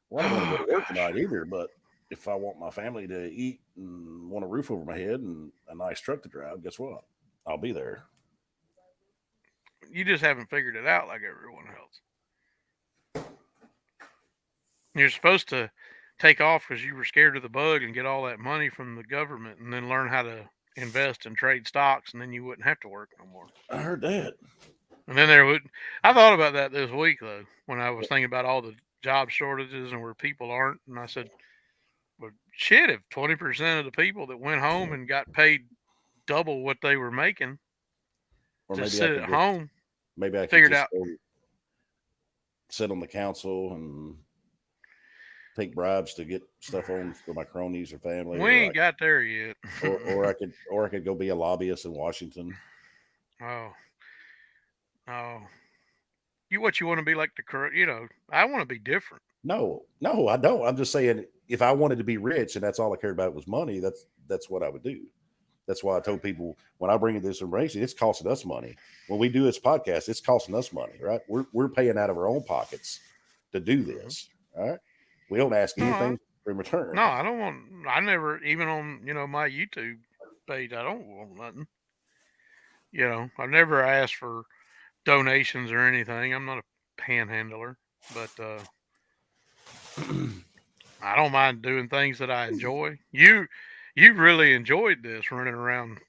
Well, I don't want to go to work tonight either, but if I want my family to eat and want a roof over my head and a nice truck to drive, guess what? I'll be there. You just haven't figured it out like everyone else. You're supposed to take off because you were scared of the bug and get all that money from the government and then learn how to invest and trade stocks, and then you wouldn't have to work no more. I heard that. And then I thought about that this week, though, when I was thinking about all the job shortages and where people aren't. And I said, well, shit, if 20% of the people that went home and got paid double what they were making just sit at home, maybe I could figured out, sit on the council and take bribes to get stuff on for my cronies or family. We ain't got there yet. or I could go be a lobbyist in Washington. Oh. What you want to be like I want to be different. No, I don't. I'm just saying if I wanted to be rich and that's all I cared about was money, that's what I would do. That's why I told people when I bring in this information, it's costing us money. When we do this podcast, it's costing us money, right? We're paying out of our own pockets to do this. All right. We don't ask anything. in return. No, I don't want. I never even on my YouTube page. I don't want nothing. I've never asked for donations or anything. I'm not a panhandler, but I don't mind doing things that I enjoy. You really enjoyed this running around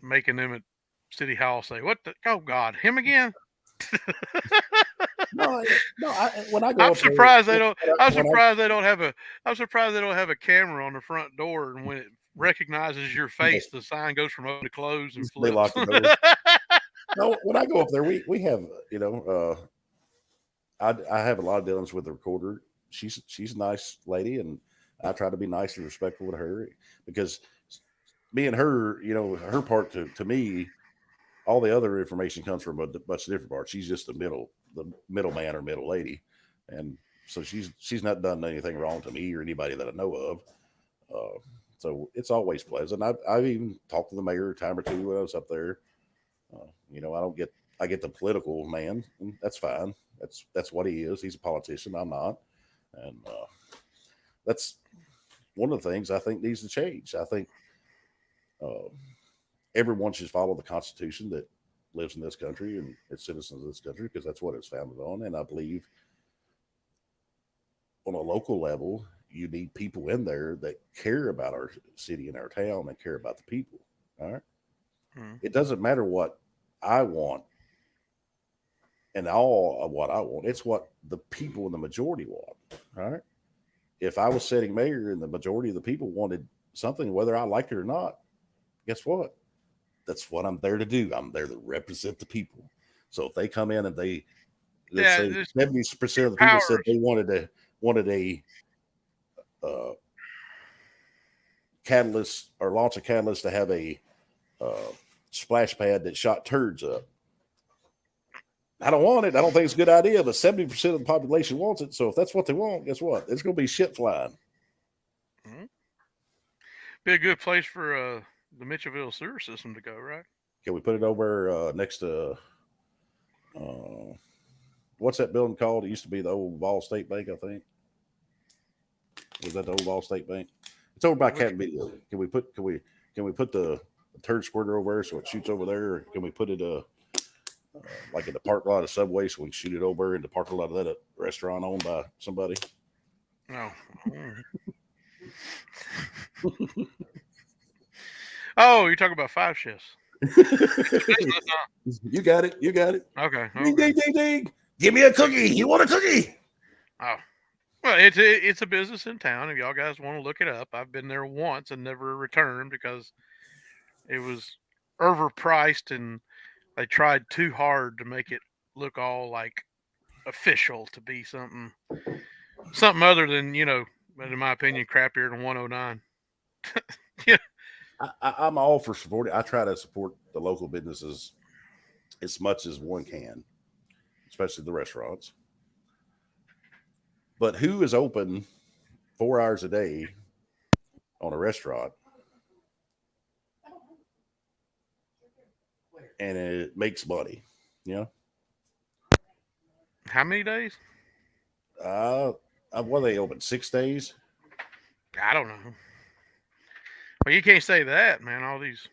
making them at City Hall say, "What the? Oh God, him again." No, when I go I'm up there, surprised they don't. I'm when I, surprised they don't have a. I'm surprised they don't have a camera on the front door, and when it recognizes your face, the sign goes from open to close and they lock flips. the door. No, when I go up there, we have I have a lot of dealings with the recorder. She's a nice lady, and I try to be nice and respectful to her because me and her, her part to me, all the other information comes from a much different part. She's just the middleman or middle lady, and so she's not done anything wrong to me or anybody that I know of. So it's always pleasant. I've even talked to the mayor a time or two when I was up there. I get the political man, and that's fine. That's what he is. He's a politician. I'm not, and that's one of the things I think needs to change. I think uh, everyone should follow the Constitution that lives in this country and its citizens of this country because that's what it's founded on. And I believe on a local level, you need people in there that care about our city and our town and care about the people. All right. It doesn't matter what I want and all of what I want. It's what the people in the majority want. All right. If I was sitting mayor and the majority of the people wanted something, whether I liked it or not, guess what? That's what I'm there to do. I'm there to represent the people. So if they come in and let's say 70% of the people said they wanted a catalyst or launch a catalyst to have a splash pad that shot turds up. I don't want it. I don't think it's a good idea, but 70% of the population wants it. So if that's what they want, guess what? There's going to be shit flying. Be a good place for the Mitchellville sewer system to go, right? Can we put it over next to what's that building called? It used to be the old Ball State Bank, I think. Was that the old Ball State Bank? It's over by Cat Video. Can we put the turd squirter over there so it shoots over there? Or can we put it like in the parking lot of Subway so we can shoot it over in the parking lot of that restaurant owned by somebody? No. Oh, you're talking about 5 shifts. You got it. Okay. Ding, ding, ding, ding. Give me a cookie. You want a cookie? Oh. Well, it's a business in town. If y'all guys want to look it up, I've been there once and never returned because it was overpriced and they tried too hard to make it look all like official to be something other than, in my opinion, crappier than 109. Yeah. I'm all for supporting. I try to support the local businesses as much as one can, especially the restaurants. But who is open 4 hours a day on a restaurant and it makes money? How many days? What are they open? 6 days? I don't know. Well, you can't say that, man. All these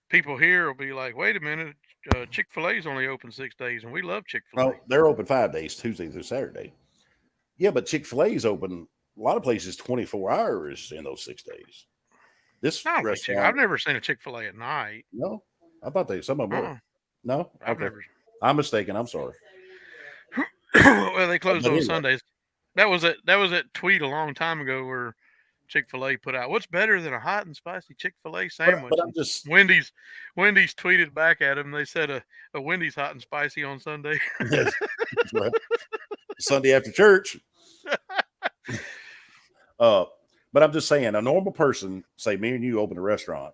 people here will be like, wait a minute, Chick-fil-A is only open 6 days, and we love Chick-fil-A. Oh, they're open 5 days, Tuesday through Saturday. Yeah, but Chick-fil-A is open a lot of places 24 hours in those 6 days. This restaurant, I've never seen a Chick-fil-A at night. No, I thought some of them were. No, okay. I'm mistaken. I'm sorry. Well, they closed on Sundays. That was that tweet a long time ago where Chick-fil-A put out, "What's better than a hot and spicy Chick-fil-A sandwich?" But I'm just Wendy's tweeted back at him. They said a Wendy's hot and spicy on Sunday. Right. Sunday after church. But I'm just saying, a normal person, say me and you open a restaurant,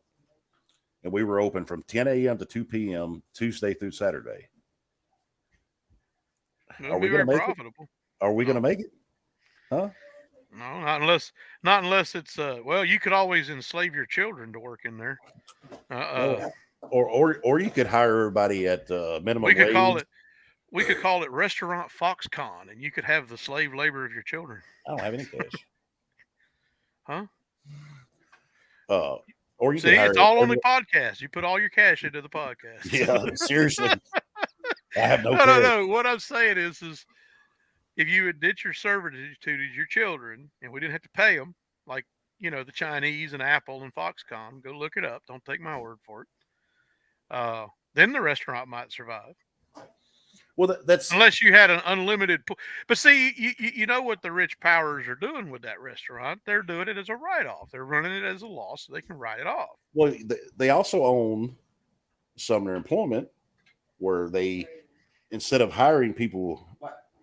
and we were open from 10 a.m. to 2 p.m. Tuesday through Saturday. Are we going to make profitable? Are we going to make it? Huh? No, not unless it's well, you could always enslave your children to work in there. Or you could hire everybody at minimum wage. We could call it Restaurant Foxconn, and you could have the slave labor of your children. I don't have any cash. Huh? Or you See, can hire it's all on the podcast. You put all your cash into the podcast. Yeah, seriously. I have no no, cash. What I'm saying is if you had did your servitude to your children and we didn't have to pay them, like, the Chinese and Apple and Foxconn, go look it up. Don't take my word for it. Then the restaurant might survive. Well, that's Unless you had an unlimited pool. But see, you know what the rich powers are doing with that restaurant? They're doing it as a write-off. They're running it as a loss so they can write it off. well. They also own Sumner Employment, where they, instead of hiring people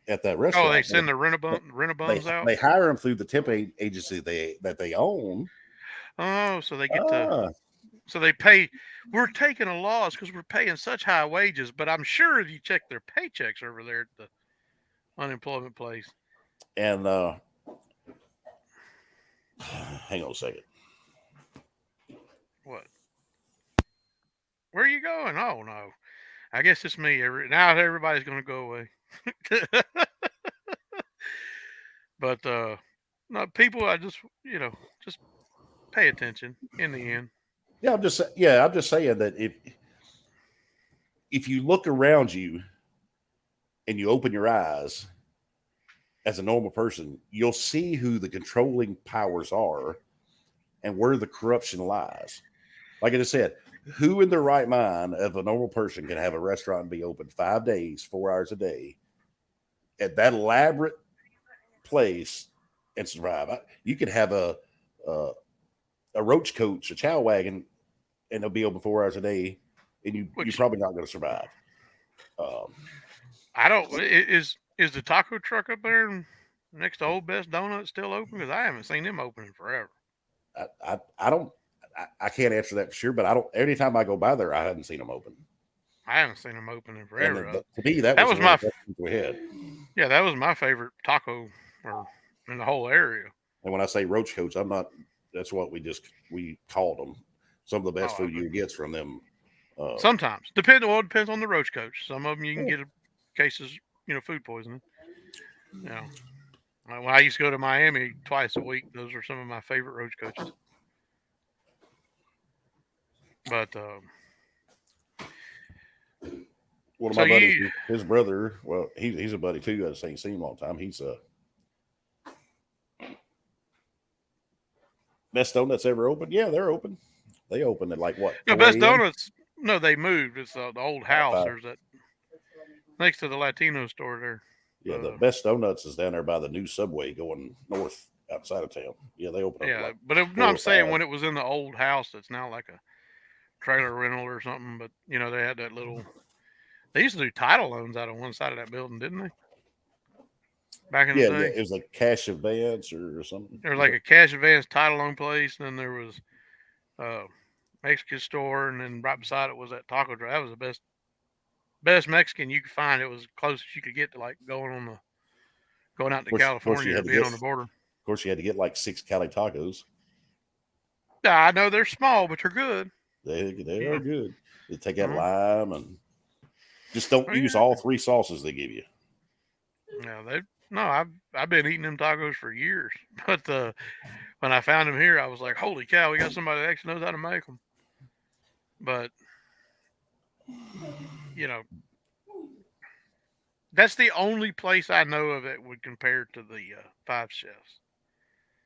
at that Oh, restaurant, they send the rent-a-bums out? they hire them through the temp agency that they own. Oh, so they get to... So they pay... We're taking a loss because we're paying such high wages, but I'm sure if you check their paychecks over there at the unemployment place. And hang on a second. What? Where are you going? Oh, no. I guess it's me. Now everybody's going to go away. But no, people, I just just pay attention in the end. Yeah, I'm just saying that if you look around you and you open your eyes as a normal person, you'll see who the controlling powers are and where the corruption lies. Like I just said, who in their right mind of a normal person can have a restaurant and be open 5 days, 4 hours a day at that elaborate place and survive? You could have a roach coach, a chow wagon, and they'll be open 4 hours a day, and you're probably not going to survive. I don't. Is the taco truck up there next to Old Best Donut still open? Because I haven't seen them open in forever. I don't. I can't answer that for sure, but I don't. Anytime I go by there, I haven't seen them open. I haven't seen them open in forever. And to me, that was my head. Yeah, that was my favorite taco in the whole area. And when I say roach coach, I'm not. That's what we called them. Some of the best food you get from them. Sometimes depends on the roach coach. Some of them you can get cases, food poisoning. When I used to go to Miami twice a week, those are some of my favorite roach coaches. But one of my buddies, his brother, well, he's a buddy too. I just ain't seen him all the time. He's Best Donuts ever open? Yeah, they're open. They open at like what? No, Best Donuts. No, they moved. It's the old house. There's that next to the Latino store there. Yeah, the Best Donuts is down there by the new subway going north outside of town. Yeah, they open up. Yeah, but I'm saying when it was in the old house that's now like a trailer rental or something. But they had that little. They used to do title loans out on one side of that building, didn't they? Back in the day, it was like cash advance or something. There was like a cash advance title loan place, and then there was Mexican store, and then right beside it was that taco truck. That was the best Mexican you could find. It was the closest you could get to like going out to California and being on the border. Of course, you had to get like 6 Cali tacos. Yeah, I know they're small, but they're good. They are good. They take that lime and just don't use all 3 sauces they give you. Yeah, I've been eating them tacos for years, but when I found them here, I was like, holy cow, we got somebody that actually knows how to make them. But that's the only place I know of that would compare to the Five Chefs,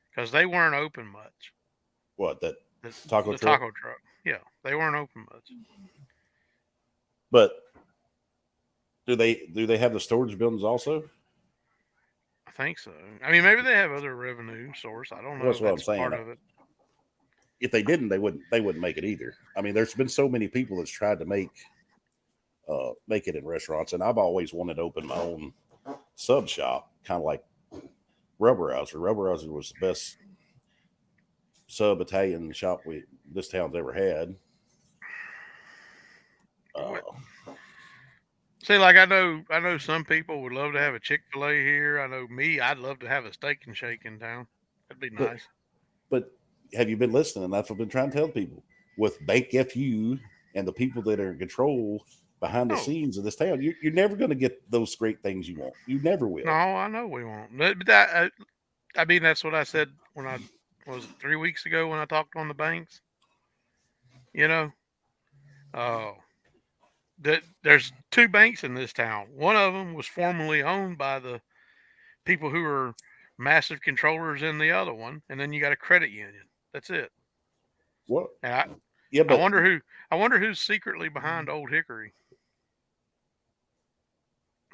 because they weren't open much. What, that taco truck? Yeah, they weren't open much. But do they have the storage buildings also? I think so. I mean, maybe they have other revenue source. I don't know. That's what I'm saying. Part of it. If they didn't, they wouldn't make it either. I mean, there's been so many people that's tried to make it in restaurants, and I've always wanted to open my own sub shop, kind of like Rubberouser. Rubberouser was the best sub Italian shop this town's ever had. See, like I know some people would love to have a Chick-fil-A here. I know me, I'd love to have a Steak and Shake in town. That'd be nice. But have you been listening? That's what I've been trying to tell people. With Bake FU and the people that are in control behind the scenes of this town, you're never going to get those great things you want. You never will. No, I know we won't. But that, I mean, that's what I said when I was it 3 weeks ago when I talked on the banks? You know, oh, there's 2 banks in this town. One of them was formerly owned by the people who are massive controllers in the other one, and then you got a credit union. That's it. What? And Yeah, I but wonder who's secretly behind Old Hickory.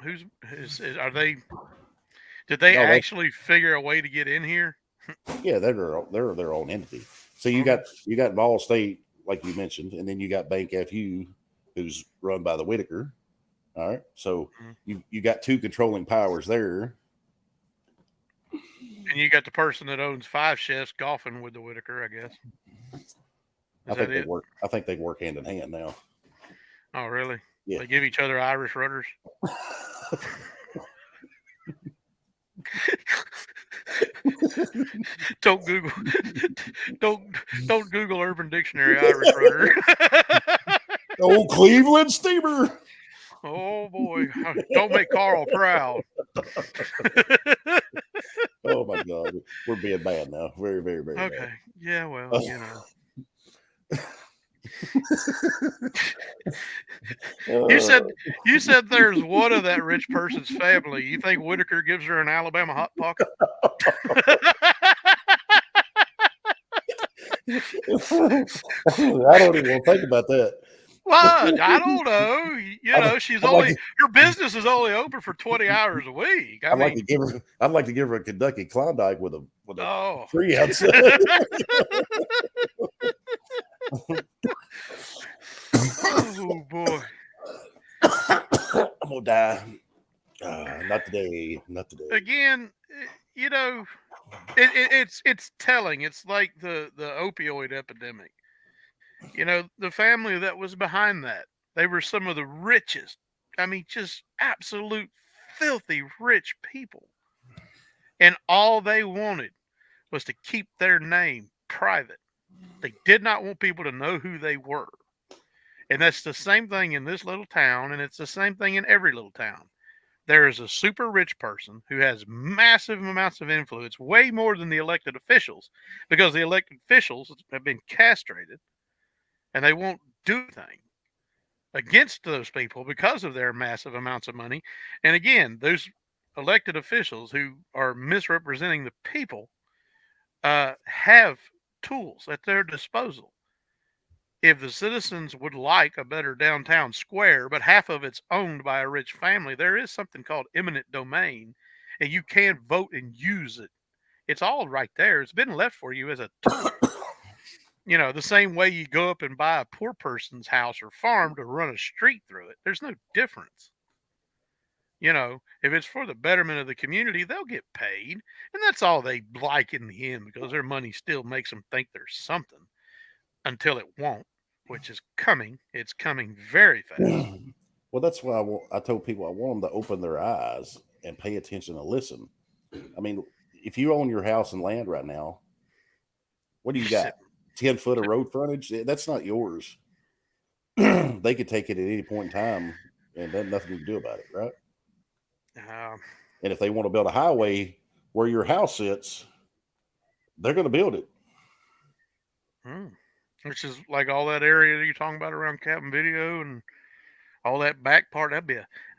Are they? Did they no, that's actually figure a way to get in here? yeah, they're their own entity. So Okay. you got Ball State, like you mentioned, and then you got Bank FU, who's run by the Whitaker. All right, so Mhm. you got 2 controlling powers there. And you got the person that owns 5 chefs golfing with the Whitaker, I guess. Is that it? I think they work hand in hand now. Oh, really? Yeah. They give each other Irish rudders. Don't Google, don't Google Urban Dictionary Irish rudder. Old Cleveland Steamer. Oh boy, don't make Carl proud. Oh my God, we're being bad now. Very, very, very bad. Okay, yeah, well, you know, you said there's one of that rich person's family. You think Whitaker gives her an Alabama hot pocket? I don't even want to think about that. Well, I don't know. You know, her business is only open for 20 hours a week. I'd like to give her a Kentucky Klondike with a oh, tree outside. oh boy. I'm gonna die. Not today. Not today. Again, you know, it's telling. It's like the opioid epidemic. You know, the family that was behind that, they were some of the richest. I mean, just absolute filthy rich people. And all they wanted was to keep their name private. They did not want people to know who they were. And that's the same thing in this little town, and it's the same thing in every little town. There is a super rich person who has massive amounts of influence, way more than the elected officials, because the elected officials have been castrated and they won't do anything against those people because of their massive amounts of money. And again, those elected officials who are misrepresenting the people have tools at their disposal. If the citizens would like a better downtown square, but half of it's owned by a rich family, there is something called eminent domain, and you can vote and use it. It's all right there. It's been left for you as a tool. You know, the same way you go up and buy a poor person's house or farm to run a street through it. There's no difference. You know, if it's for the betterment of the community, they'll get paid. And that's all they like in the end because their money still makes them think there's something until it won't, which is coming. It's coming very fast. Well, that's why I told people I want them to open their eyes and pay attention and listen. I mean, if you own your house and land right now, what do you got? 10 foot of road frontage? That's not yours. They could take it at any point in time and there's nothing you can do about it, right? And if they want to build a highway where your house sits, they're going to build it. Which is like all that area that you're talking about around Cabin Video and all that back part. I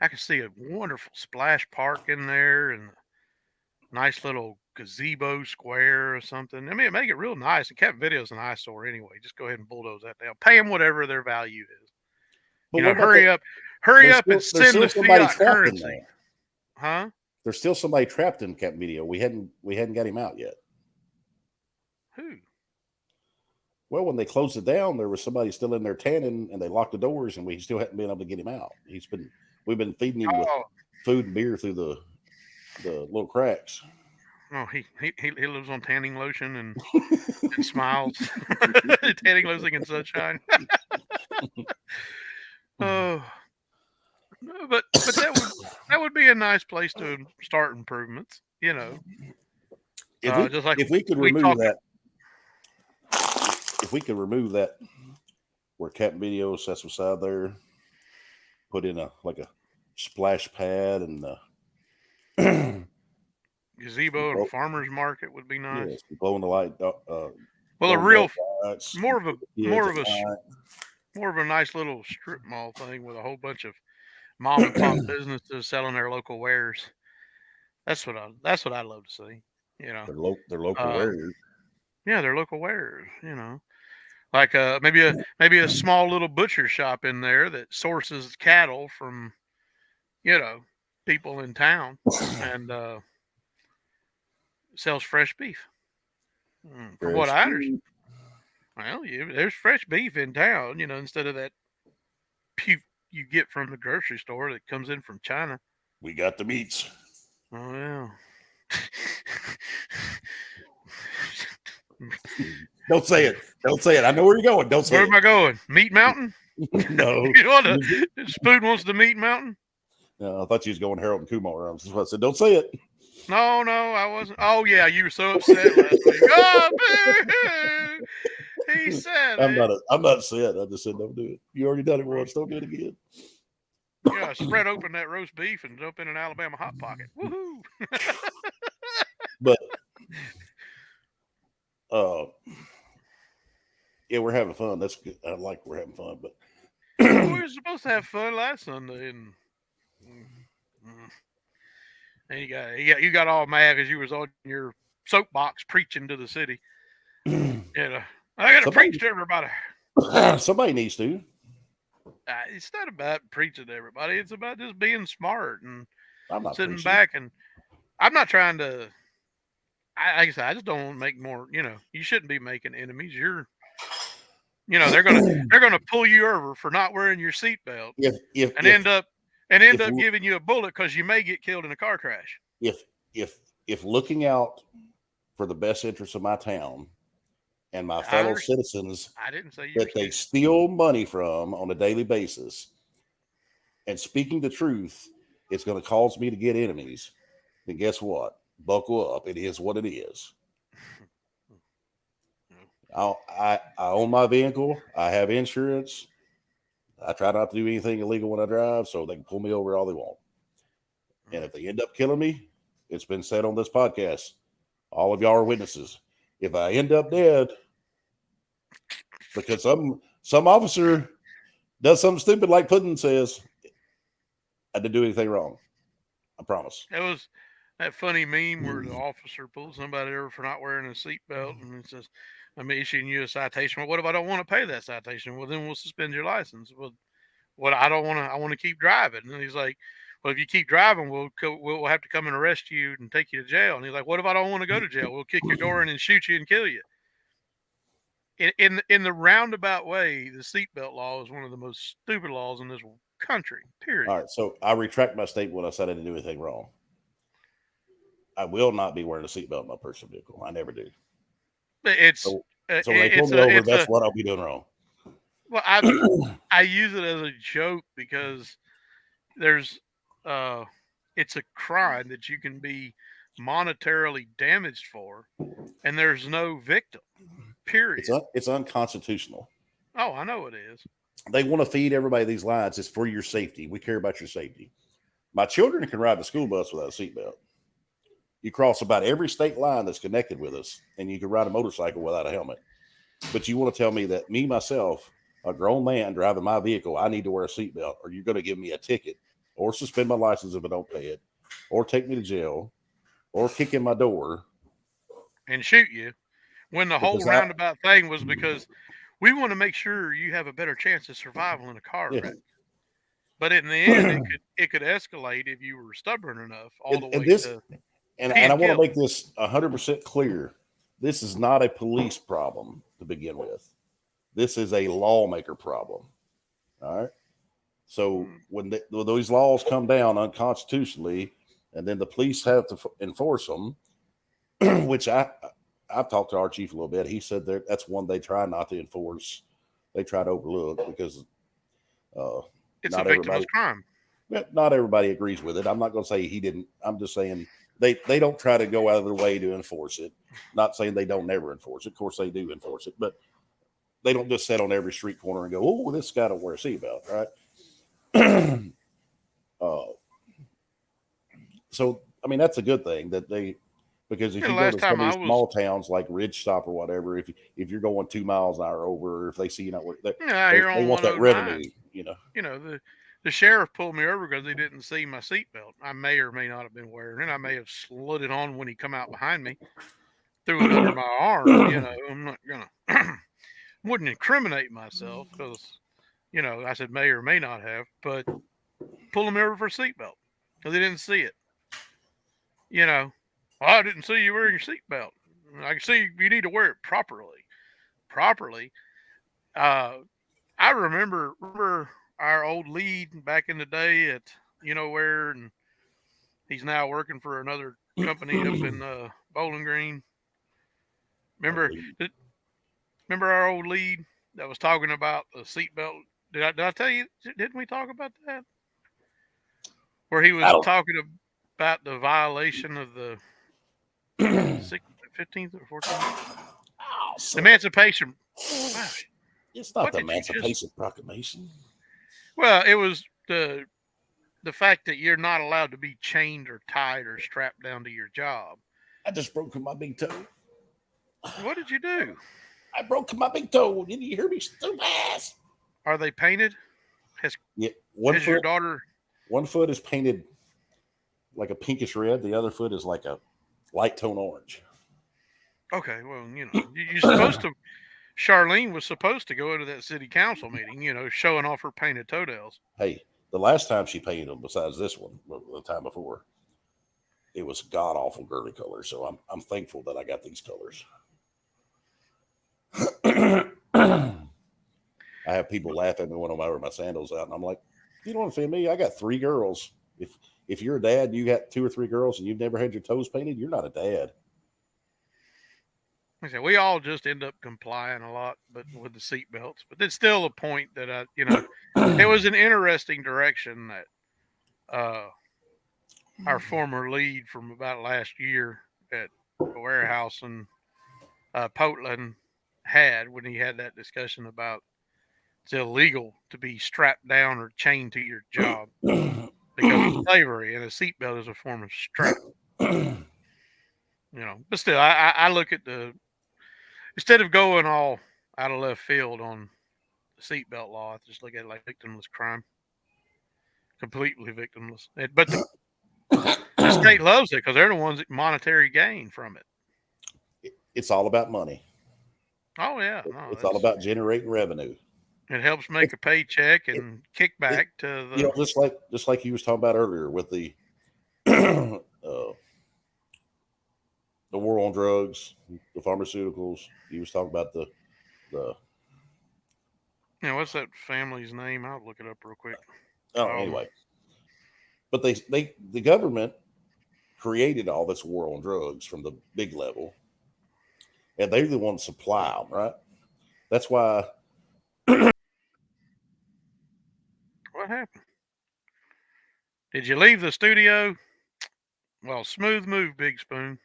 could see a wonderful splash park in there and a nice little gazebo square or something. I mean, make it real nice. And Cabin Video's an eyesore anyway. Just go ahead and bulldoze that down. Pay them whatever their value is. But you know, hurry up and send the fiat currency. Huh? There's still somebody trapped in Cabin Video. We hadn't got him out yet. Who? Well, when they closed it down, there was somebody still in there tanning, and they locked the doors, and we still hadn't been able to get him out. We've been feeding him with food and beer through the little cracks. Oh, he lives on tanning lotion and smiles, tanning lotion and sunshine. Oh, but that would be a nice place to start improvements. You know, if we could remove that where Captain Video sets beside there, put in a splash pad and gazebo and a farmer's market would be nice. Yes, blowing the light. Well, blowing a real lights, more of a kids at night. more of a nice little strip mall thing with a whole bunch of mom and pop businesses selling their local wares. That's what I'd love to see. You know, Their local wares. yeah, their local wares. You know, like maybe a small little butcher shop in there that sources cattle from people in town and sells fresh beef. From what I understand, well, there's fresh beef in town. Instead of that puke you get from the grocery store that comes in from China. We got the meats. Oh yeah. Don't say it. Don't say it. I know where you're going. Don't say Where it. am I going? Meat Mountain? No. Spoon wants the Meat Mountain? No, I thought you was going Harold and Kumar. That's what I said. Don't say it. No, I wasn't. Oh yeah, you were so upset last week. Oh, boo! He said I'm it. I'm not upset. I just said don't do it. You already done it once. Don't do it again. Yeah, spread open that roast beef and jump in an Alabama Hot Pocket. Woohoo! But yeah, we're having fun. That's good. I like we're having fun, but we were supposed to have fun last Sunday, and you got all mad because you was on your soapbox preaching to the city. I got to preach to everybody. Somebody needs to. It's not about preaching to everybody. It's about just being smart and sitting preaching. back. And I'm not trying to. Like I said, I just don't want to make more. You shouldn't be making enemies. They're gonna pull you over for not wearing your seatbelt and end up giving you a bullet because you may get killed in a car crash. If looking out for the best interests of my town and my fellow citizens I didn't say that they steal money from on a daily basis and speaking the truth, it's going to cause me to get enemies, then guess what? Buckle up. It is what it is. I own my vehicle. I have insurance. I try not to do anything illegal when I drive, so they can pull me over all they want. And if they end up killing me, it's been said on this podcast, all of y'all are witnesses. If I end up dead because some officer does something stupid like Puddin says, I didn't do anything wrong. I promise. It was that funny meme where the officer pulls somebody over for not wearing a seatbelt and it says, I'm issuing you a citation. Well, what if I don't want to pay that citation? Well, then we'll suspend your license. Well, what I want to keep driving. And he's like, well, if you keep driving, we'll have to come and arrest you and take you to jail. And he's like, what if I don't want to go to jail? We'll kick your door in and shoot you and kill you. In the roundabout way, the seatbelt law is one of the most stupid laws in this country, period. All right, so I retract my statement when I said I didn't do anything wrong. I will not be wearing a seatbelt in my personal vehicle. I never do. So when they pull me over, that's what I'll be doing wrong. Well, I use it as a joke because there's it's a crime that you can be monetarily damaged for, and there's no victim. Period. It's unconstitutional. Oh, I know it is. They want to feed everybody these lines. It's for your safety. We care about your safety. My children can ride the school bus without a seatbelt. You cross about every state line that's connected with us, and you can ride a motorcycle without a helmet. But you want to tell me that me, myself, a grown man driving my vehicle, I need to wear a seatbelt, or you're going to give me a ticket, or suspend my license if I don't pay it, or take me to jail, or kick in my door. And shoot you. When the whole roundabout thing was because we want to make sure you have a better chance of survival in a car wreck. But in the end, it could escalate if you were stubborn enough all the way to. And I want to make this 100% clear. This is not a police problem to begin with. This is a lawmaker problem. All right. So when those laws come down unconstitutionally, and then the police have to enforce them, which I've talked to our chief a little bit. He said that's one they try not to enforce. They try to overlook because it's a victimless crime. Not everybody agrees with it. I'm not going to say he didn't. I'm just saying they don't try to go out of their way to enforce it. Not saying they don't never enforce it. Of course, they do enforce it, but they don't just sit on every street corner and go, "Oh, this guy don't wear a seatbelt," right? So, I mean, that's a good thing that they Because if Yeah, you the go last to some time of I these was, small towns like Ridgestop or whatever, if you're going 2 miles an hour over, if they see you not working, out here they on want that 109, revenue, you know. The sheriff pulled me over because he didn't see my seatbelt. I may or may not have been wearing it. I may have slid it on when he come out behind me, threw it under my arm. I'm not gonna wouldn't incriminate myself because I said may or may not have, but pull him over for a seatbelt because he didn't see it. Well, I didn't see you wearing your seatbelt. I can see you need to wear it properly. Properly. I remember our old lead back in the day at where, and he's now working for another company up in Bowling Green. Remember, remember our old lead that was talking about the seatbelt? Did I tell you? Didn't we talk about that? Where he was talking about the violation of the 15th or 14th Emancipation. Wow. It's not the Emancipation Proclamation. Well, it was the fact that you're not allowed to be chained or tied or strapped down to your job. I just broke my big toe. What did you do? I broke my big toe. Didn't you hear me, stupid ass? Are they painted? Your daughter? One foot is painted like a pinkish red. The other foot is like a light tone orange. Okay, well, you're supposed to. Charlene was supposed to go into that city council meeting, showing off her painted toenails. Hey, the last time she painted them, besides this one, the time before, it was god awful girly color. So I'm thankful that I got these colors. I have people laugh at me when I'm wearing my sandals out, and I'm like, you don't offend me. I got 3 girls. If you're a dad, and you got 2 or 3 girls, and you've never had your toes painted, you're not a dad. I said, we all just end up complying a lot, but with the seat belts. But it's still a point that it was an interesting direction that our former lead from about last year at the warehouse in Portland had when he had that discussion about it's illegal to be strapped down or chained to your job because of slavery, and a seatbelt is a form of strap. But still, I look at instead of going all out of left field on the seatbelt law, I just look at it like victimless crime. Completely victimless. But the state loves it because they're the ones that monetary gain from it. It's all about money. Oh, yeah. It's all about generating revenue. It helps make a paycheck and kick back to the... just like you was talking about earlier with the the war on drugs, the pharmaceuticals. You was talking about the what's that family's name? I'll look it up real quick. Anyway. But the government created all this war on drugs from the big level, and they're the ones supply them, right? That's why. What happened? Did you leave the studio? Well, smooth move, Big Spoon.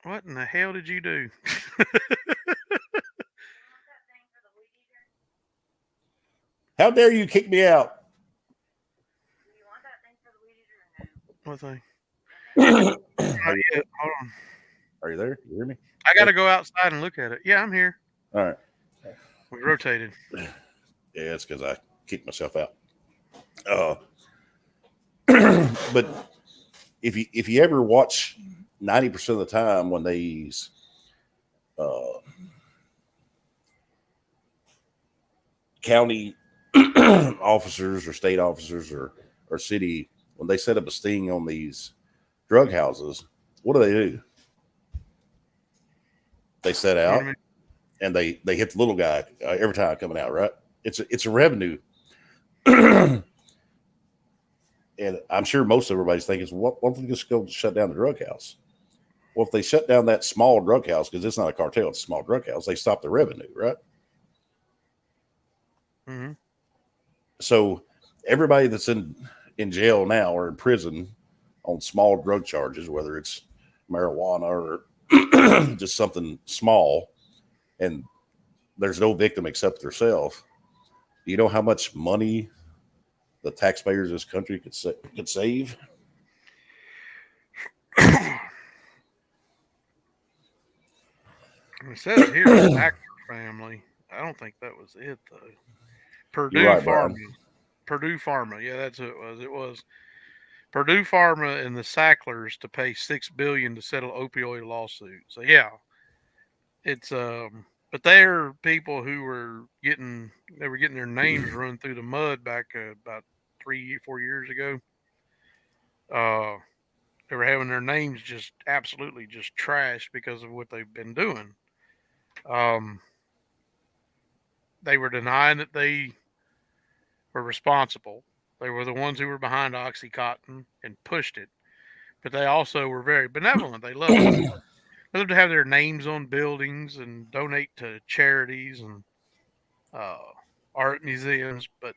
What in the hell did you do? How dare you kick me out? Do you want that thing for the weed eater or no? What thing? Not yet. Hold on. Are you there? You hear me? I got to go outside and look at it. Yeah, I'm here. All right. We rotated. Yeah, it's because I kicked myself out. But if you ever watch 90% of the time when these county officers or state officers or city, when they set up a sting on these drug houses, what do? They set out and they hit the little guy every time coming out, right? It's a revenue. And I'm sure most everybody's thinking, why don't they just go shut down the drug house? Well, if they shut down that small drug house, because it's not a cartel, it's a small drug house, they stop the revenue, right? Mm-hmm. So everybody that's in jail now or in prison on small drug charges, whether it's marijuana or just something small, and there's no victim except themselves. Do you know how much money the taxpayers of this country could save? It says here, Sackler family. I don't think that was it though. Purdue You're right, Pharma. Brian. Purdue Pharma. Yeah, that's who it was. It was Purdue Pharma and the Sacklers to pay $6 billion to settle opioid lawsuit. So yeah, it's but they're people who were getting their names run through the mud back about 3-4 years ago. They were having their names just absolutely just trashed because of what they've been doing. They were denying that they were responsible. They were the ones who were behind OxyContin and pushed it. But they also were very benevolent. They loved to have their names on buildings and donate to charities and uh, art museums. But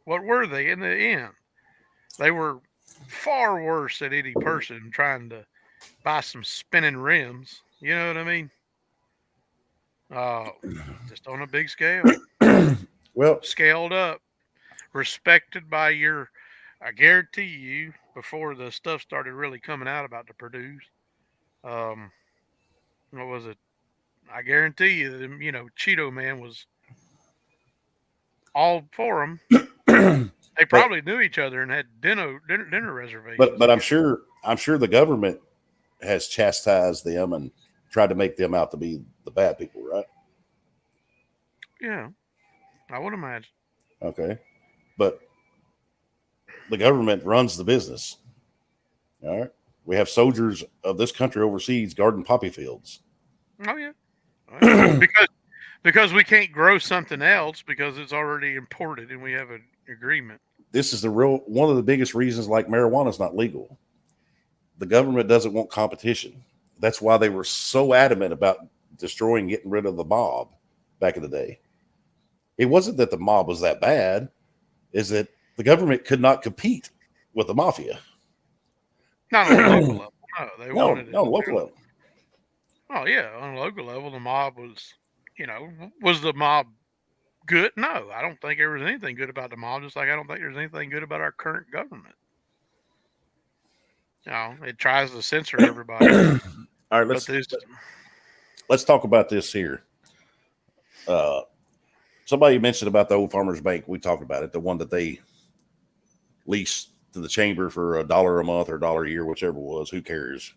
what were they in the end? They were far worse than any person trying to buy some spinning rims. You know what I mean? Just on a big scale, Well, scaled up, respected by your. I guarantee you, before the stuff started really coming out about the Purdue's, what was it? I guarantee you, Cheeto Man was all for them. They probably knew each other and had dinner reservations. but I'm sure the government has chastised them and tried to make them out to be the bad people, right? Yeah, I would imagine. Okay. But the government runs the business. All right. We have soldiers of this country overseas guarding poppy fields. Oh yeah, because we can't grow something else because it's already imported and we have an agreement. This is one of the biggest reasons like marijuana is not legal. The government doesn't want competition. That's why they were so adamant about getting rid of the mob back in the day. It wasn't that the mob was that bad, is that the government could not compete with the mafia. Not on a local level. No, they wanted it. On a local level. Oh yeah, on a local level, the mob was, was the mob good? No, I don't think there was anything good about the mob. Just like I don't think there's anything good about our current government. It tries to censor everybody. All right, let's talk about this here. Somebody mentioned about the Old Farmers Bank. We talked about it, the one that they leased to the chamber for $1 a month or $1 a year, whichever it was. Who cares?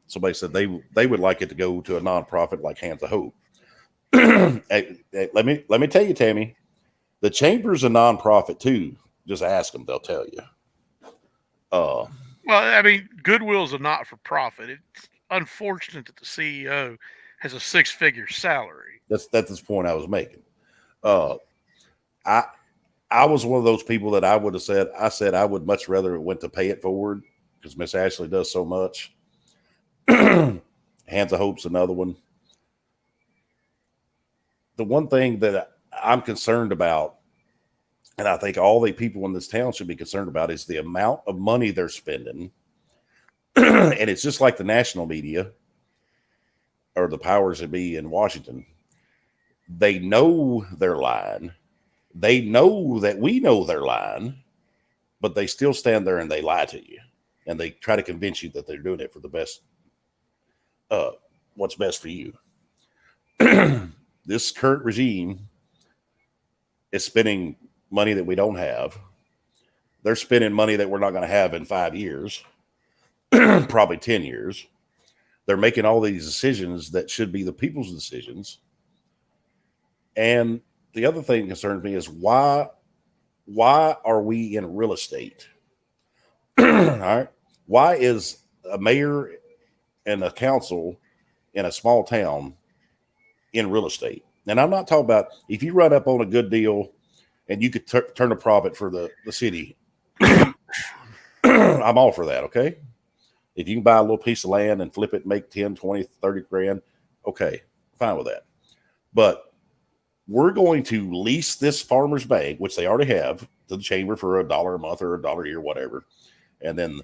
Somebody said they would like it to go to a nonprofit like Hands of Hope. Hey, let me tell you, Tammy, the chamber's a nonprofit too. Just ask them; they'll tell you. Well, I mean, Goodwill's a not-for-profit. It's unfortunate that the CEO has a 6-figure salary. That's the point I was making. I was one of those people that I would have said. I said I would much rather it went to Pay It Forward because Miss Ashley does so much. Hands of Hope's another one. The one thing that I'm concerned about, and I think all the people in this town should be concerned about, is the amount of money they're spending. And it's just like the national media or the powers that be in Washington. They know they're lying. They know that we know they're lying, but they still stand there and they lie to you. And they try to convince you that they're doing it for the best, what's best for you. This current regime is spending money that we don't have. They're spending money that we're not going to have in 5 years, probably 10 years. They're making all these decisions that should be the people's decisions. And the other thing that concerns me is why are we in real estate? All right. Why is a mayor and a council in a small town in real estate? And I'm not talking about if you run up on a good deal and you could turn a profit for the city. I'm all for that. Okay. If you can buy a little piece of land and flip it and make 10, 20, 30 grand. Okay. Fine with that. But we're going to lease this farmer's bank, which they already have, to the chamber for $1 a month or $1 a year, whatever. And then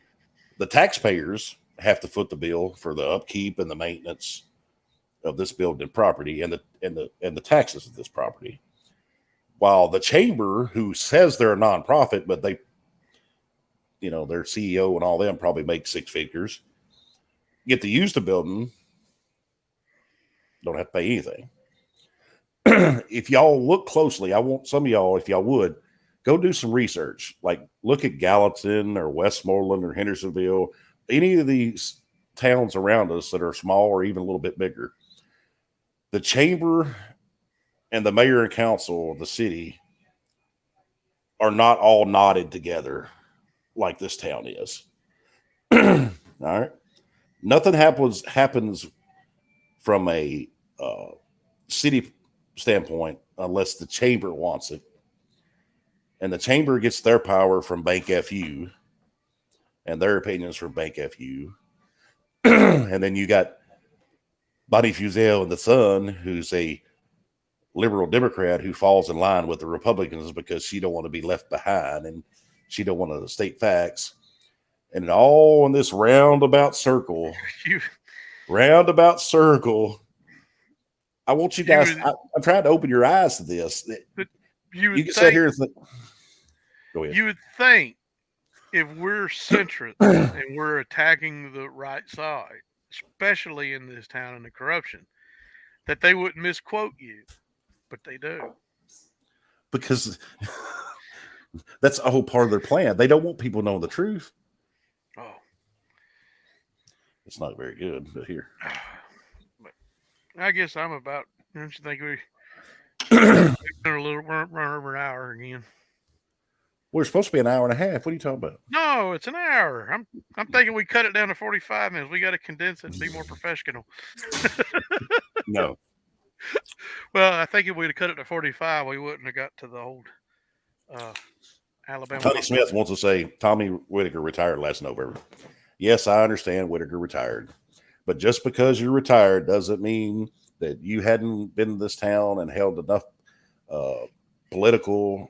the taxpayers have to foot the bill for the upkeep and the maintenance of this building and property and the taxes of this property. While the chamber, who says they're a nonprofit, but they, their CEO and all them probably make 6 figures, get to use the building don't have to pay anything. If y'all look closely, I want some of y'all, if y'all would, go do some research. Like look at Gallatin or Westmoreland or Hendersonville, any of these towns around us that are small or even a little bit bigger. The chamber and the mayor and council of the city are not all knotted together like this town is. All right. Nothing happens from a city standpoint unless the chamber wants it. And the chamber gets their power from Bank FU and their opinions from Bank FU. And then you got Bonnie Fusel and the son, who's a liberal Democrat who falls in line with the Republicans because she don't want to be left behind and she don't want to state facts. And all in this roundabout circle, I want you guys, I'm trying to open your eyes to this. You can sit here and think, go ahead. You would think if we're centrist and we're attacking the right side, especially in this town and the corruption, that they wouldn't misquote you, but they do. Because that's a whole part of their plan. They don't want people knowing the truth. Oh, it's not very good, but here. But I guess I'm about. Don't you think we're a little run over an hour again? We're supposed to be an hour and a half. What are you talking about? No, it's an hour. I'm thinking we cut it down to 45 minutes. We got to condense it and be more professional. No. Well, I think if we'd have cut it to 45, we wouldn't have got to the old Alabama. Tony Smith wants to say Tommy Whitaker retired last November. Yes, I understand Whitaker retired. But just because you're retired doesn't mean that you hadn't been in this town and held enough political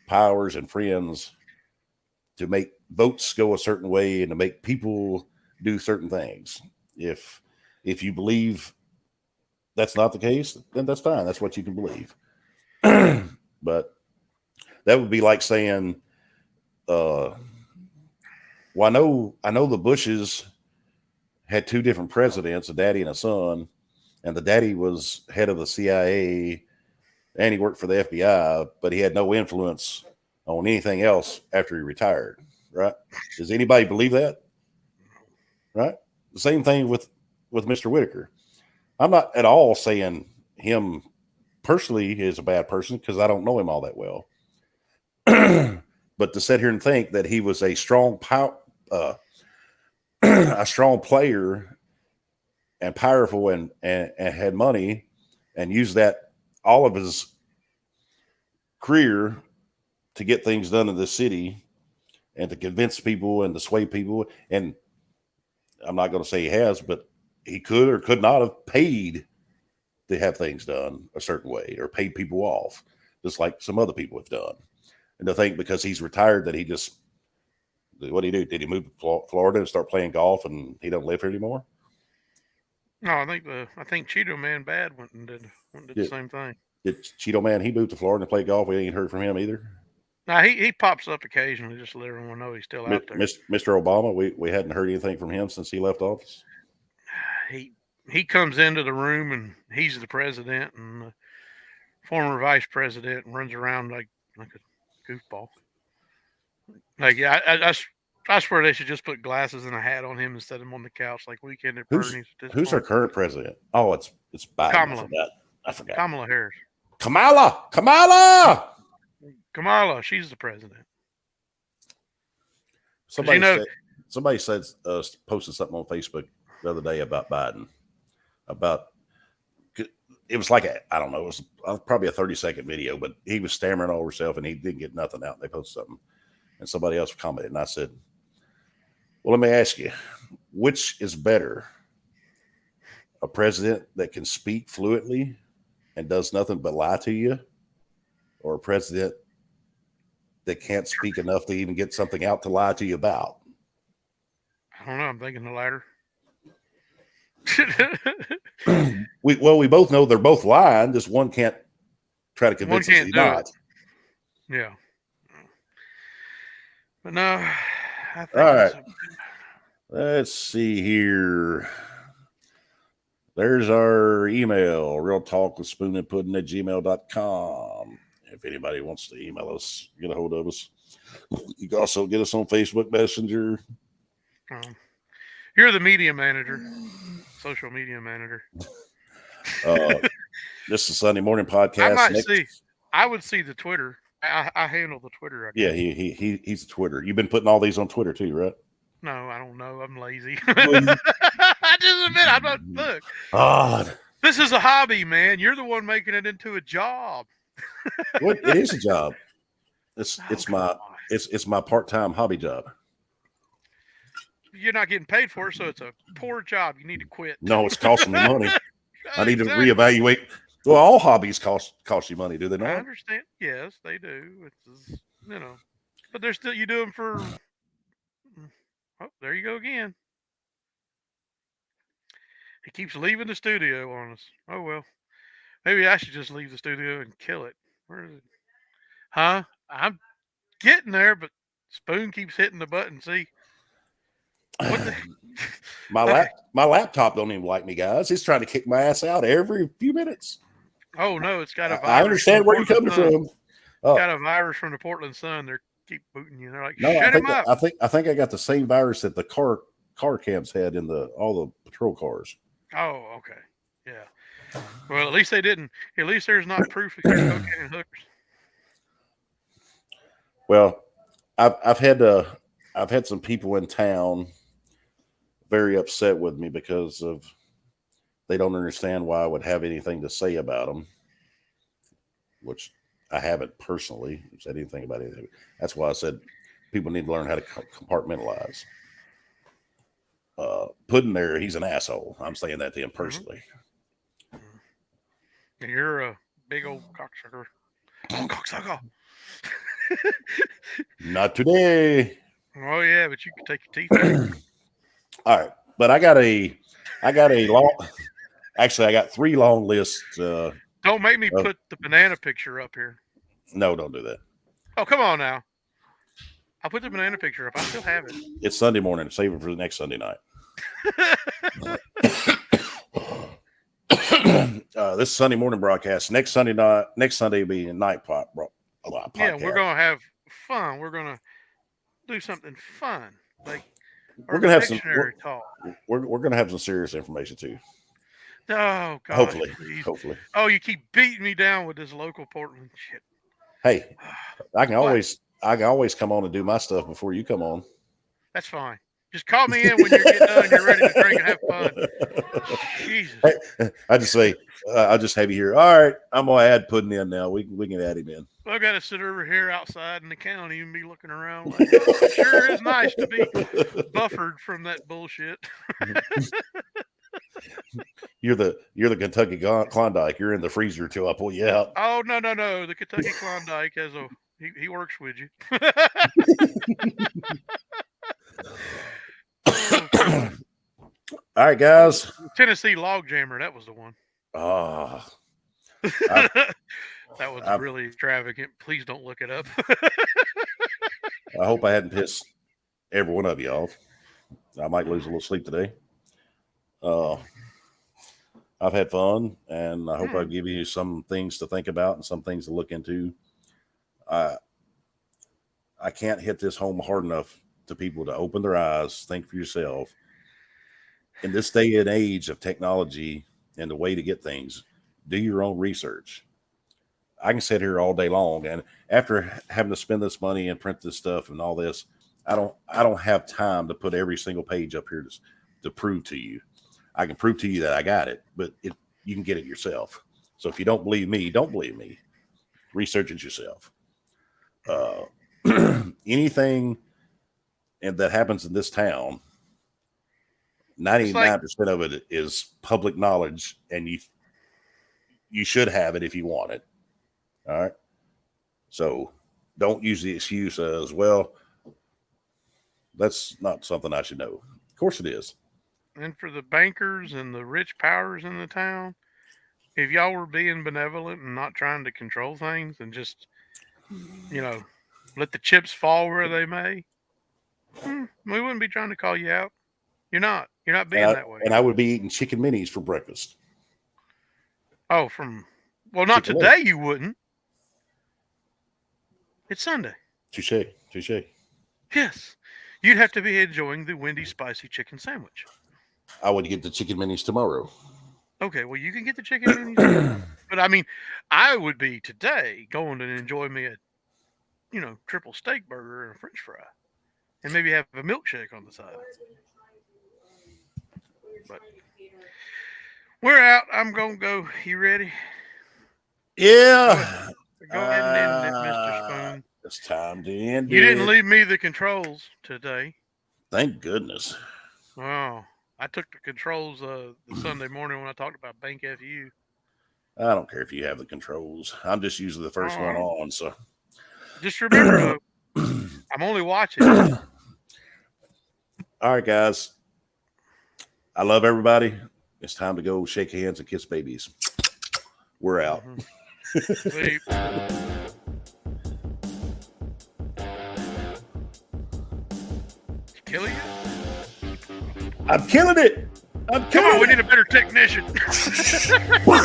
powers and friends to make votes go a certain way and to make people do certain things. If you believe that's not the case, then that's fine. That's what you can believe. But that would be like saying, well, I know the Bushes had two different presidents, a daddy and a son, and the daddy was head of the CIA and he worked for the FBI, but he had no influence on anything else after he retired. Right? Does anybody believe that? Right? The same thing with Mr. Whitaker. I'm not at all saying him personally is a bad person because I don't know him all that well. But to sit here and think that he was a strong a strong player and powerful and had money and used that all of his career to get things done in the city and to convince people and to sway people. And I'm not going to say he has, but he could or could not have paid to have things done a certain way or paid people off, just like some other people have done. And to think because he's retired that he just, what did he do? Did he move to Florida and start playing golf and he don't live here anymore? No, I think Cheeto Man Bad went and did the same thing. Did Cheeto Man, he moved to Florida and play golf? We ain't heard from him either. No, he pops up occasionally just to let everyone know he's still out there. Mr. Obama, we hadn't heard anything from him since he left office. He comes into the room and he's the president and the former vice president and runs around like a goofball. Like, yeah, I swear they should just put glasses and a hat on him and set him on the couch like Weekend at Bernie's. Who's our current president? Oh, it's Biden. Kamala. I forgot. Kamala Harris. Kamala, she's the president. Somebody said posted something on Facebook the other day about Biden. It was like I don't know, it was probably a 30-second video, but he was stammering over himself and he didn't get nothing out. They posted something, and somebody else commented, and I said, "Well, let me ask you, which is better? A president that can speak fluently and does nothing but lie to you, or a president that can't speak enough to even get something out to lie to you about?" I don't know. I'm thinking the latter. We both know they're both lying. Just one can't try to convince us he's not. Yeah. But no, I think all right. Let's see here. There's our email, realtalkwithspoonandpuddin@gmail.com. If anybody wants to email us, get a hold of us. You can also get us on Facebook Messenger. You're the media manager, social media manager. This is Sunday morning podcast. I might see. I would see the Twitter. I handle the Twitter. Yeah, he's a Twitter. You've been putting all these on Twitter too, right? No, I don't know. I'm lazy. I just admit I'm not. Look, this is a hobby, man. You're the one making it into a job. What? It is a job. It's my part-time hobby job. You're not getting paid for it, so it's a poor job. You need to quit. No, it's costing me money. I need to reevaluate. Well, all hobbies cost you money, do they not? I understand. Yes, they do. It's, but they're still, you do them for. Oh, there you go again. He keeps leaving the studio on us. Oh well, maybe I should just leave the studio and kill it. Where is it? Huh? I'm getting there, but Spoon keeps hitting the button. See. What the? My laptop don't even like me, guys. It's trying to kick my ass out every few minutes. Oh no, it's got a virus. I understand where you're coming from. It's got a virus from the Portland Sun. They keep booting you. They're like, no, shut him up. I think I got the same virus that the car cams had in all the patrol cars. Oh, okay, yeah. Well, at least they didn't. At least there's not proof that there's cocaine and hookers. Well, I've had some people in town very upset with me because of they don't understand why I would have anything to say about them, which I haven't personally said anything about anything. That's why I said people need to learn how to compartmentalize. Puddin there, he's an asshole. I'm saying that to him personally. And you're a big old cocksucker. Cocksucker. Not today. Oh yeah, but you can take your teeth out. All right, but I got a long. Actually, I got 3 long lists. Don't make me put the banana picture up here. No, don't do that. Oh, come on now. I'll put the banana picture up. I still have it. It's Sunday morning. Save it for the next Sunday night. This Sunday morning broadcast. Next Sunday will be a night podcast. Yeah, we're gonna have fun. We're gonna do something fun, like we're gonna have some talk. We're gonna have some serious information too. Oh God! Hopefully. Oh, you keep beating me down with this local Portland shit. Hey, I can always come on and do my stuff before you come on. That's fine. Just call me in when you're getting done. You're ready to drink and have fun. Jesus. Hey, I just say I'll just have you here. All right, I'm gonna add Puddin in now. We can add him in. I got to sit over here outside in the county and be looking around. Like, it sure is nice to be buffered from that bullshit. You're the Kentucky Klondike. You're in the freezer till I pull you out. Oh no! The Kentucky Klondike has he works with you. All right, guys. Tennessee Log Jammer. That was the one. That was really extravagant. Please don't look it up. I hope I hadn't pissed every one of you off. I might lose a little sleep today. I've had fun, and I hope I give you some things to think about and some things to look into. I can't hit this home hard enough to people to open their eyes, think for yourself. In this day and age of technology and the way to get things, do your own research. I can sit here all day long, and after having to spend this money and print this stuff and all this, I don't have time to put every single page up here to prove to you. I can prove to you that I got it, but you can get it yourself. So if you don't believe me, don't believe me. Research it yourself. Anything that happens in this town, 99% of it is public knowledge, and you should have it if you want it. All right. So don't use the excuse as, well, that's not something I should know. Of course it is. And for the bankers and the rich powers in the town, if y'all were being benevolent and not trying to control things and just, let the chips fall where they may, we wouldn't be trying to call you out. You're not being that way. And I would be eating chicken minis for breakfast. Oh, not Chick-fil-A. today. You wouldn't. It's Sunday. Touche. Yes, you'd have to be enjoying the Wendy's spicy chicken sandwich. I would get the chicken minis tomorrow. Okay, well, you can get the chicken minis, but I mean, I would be today going to enjoy me a, triple steak burger and a French fry, and maybe have a milkshake on the side. But we're out. I'm gonna go. You ready? Yeah. Go ahead and end it, Mr. Spoon. It's time to end You it. didn't leave me the controls today. Thank goodness. Oh, I took the controls the Sunday morning when I talked about Bank FU. I don't care if you have the controls. I'm just usually the first one on. So just remember, I'm only watching. All right, guys. I love everybody. It's time to go shake hands and kiss babies. We're out. Sleep. Killing you? I'm killing it. Come on, we need a better technician.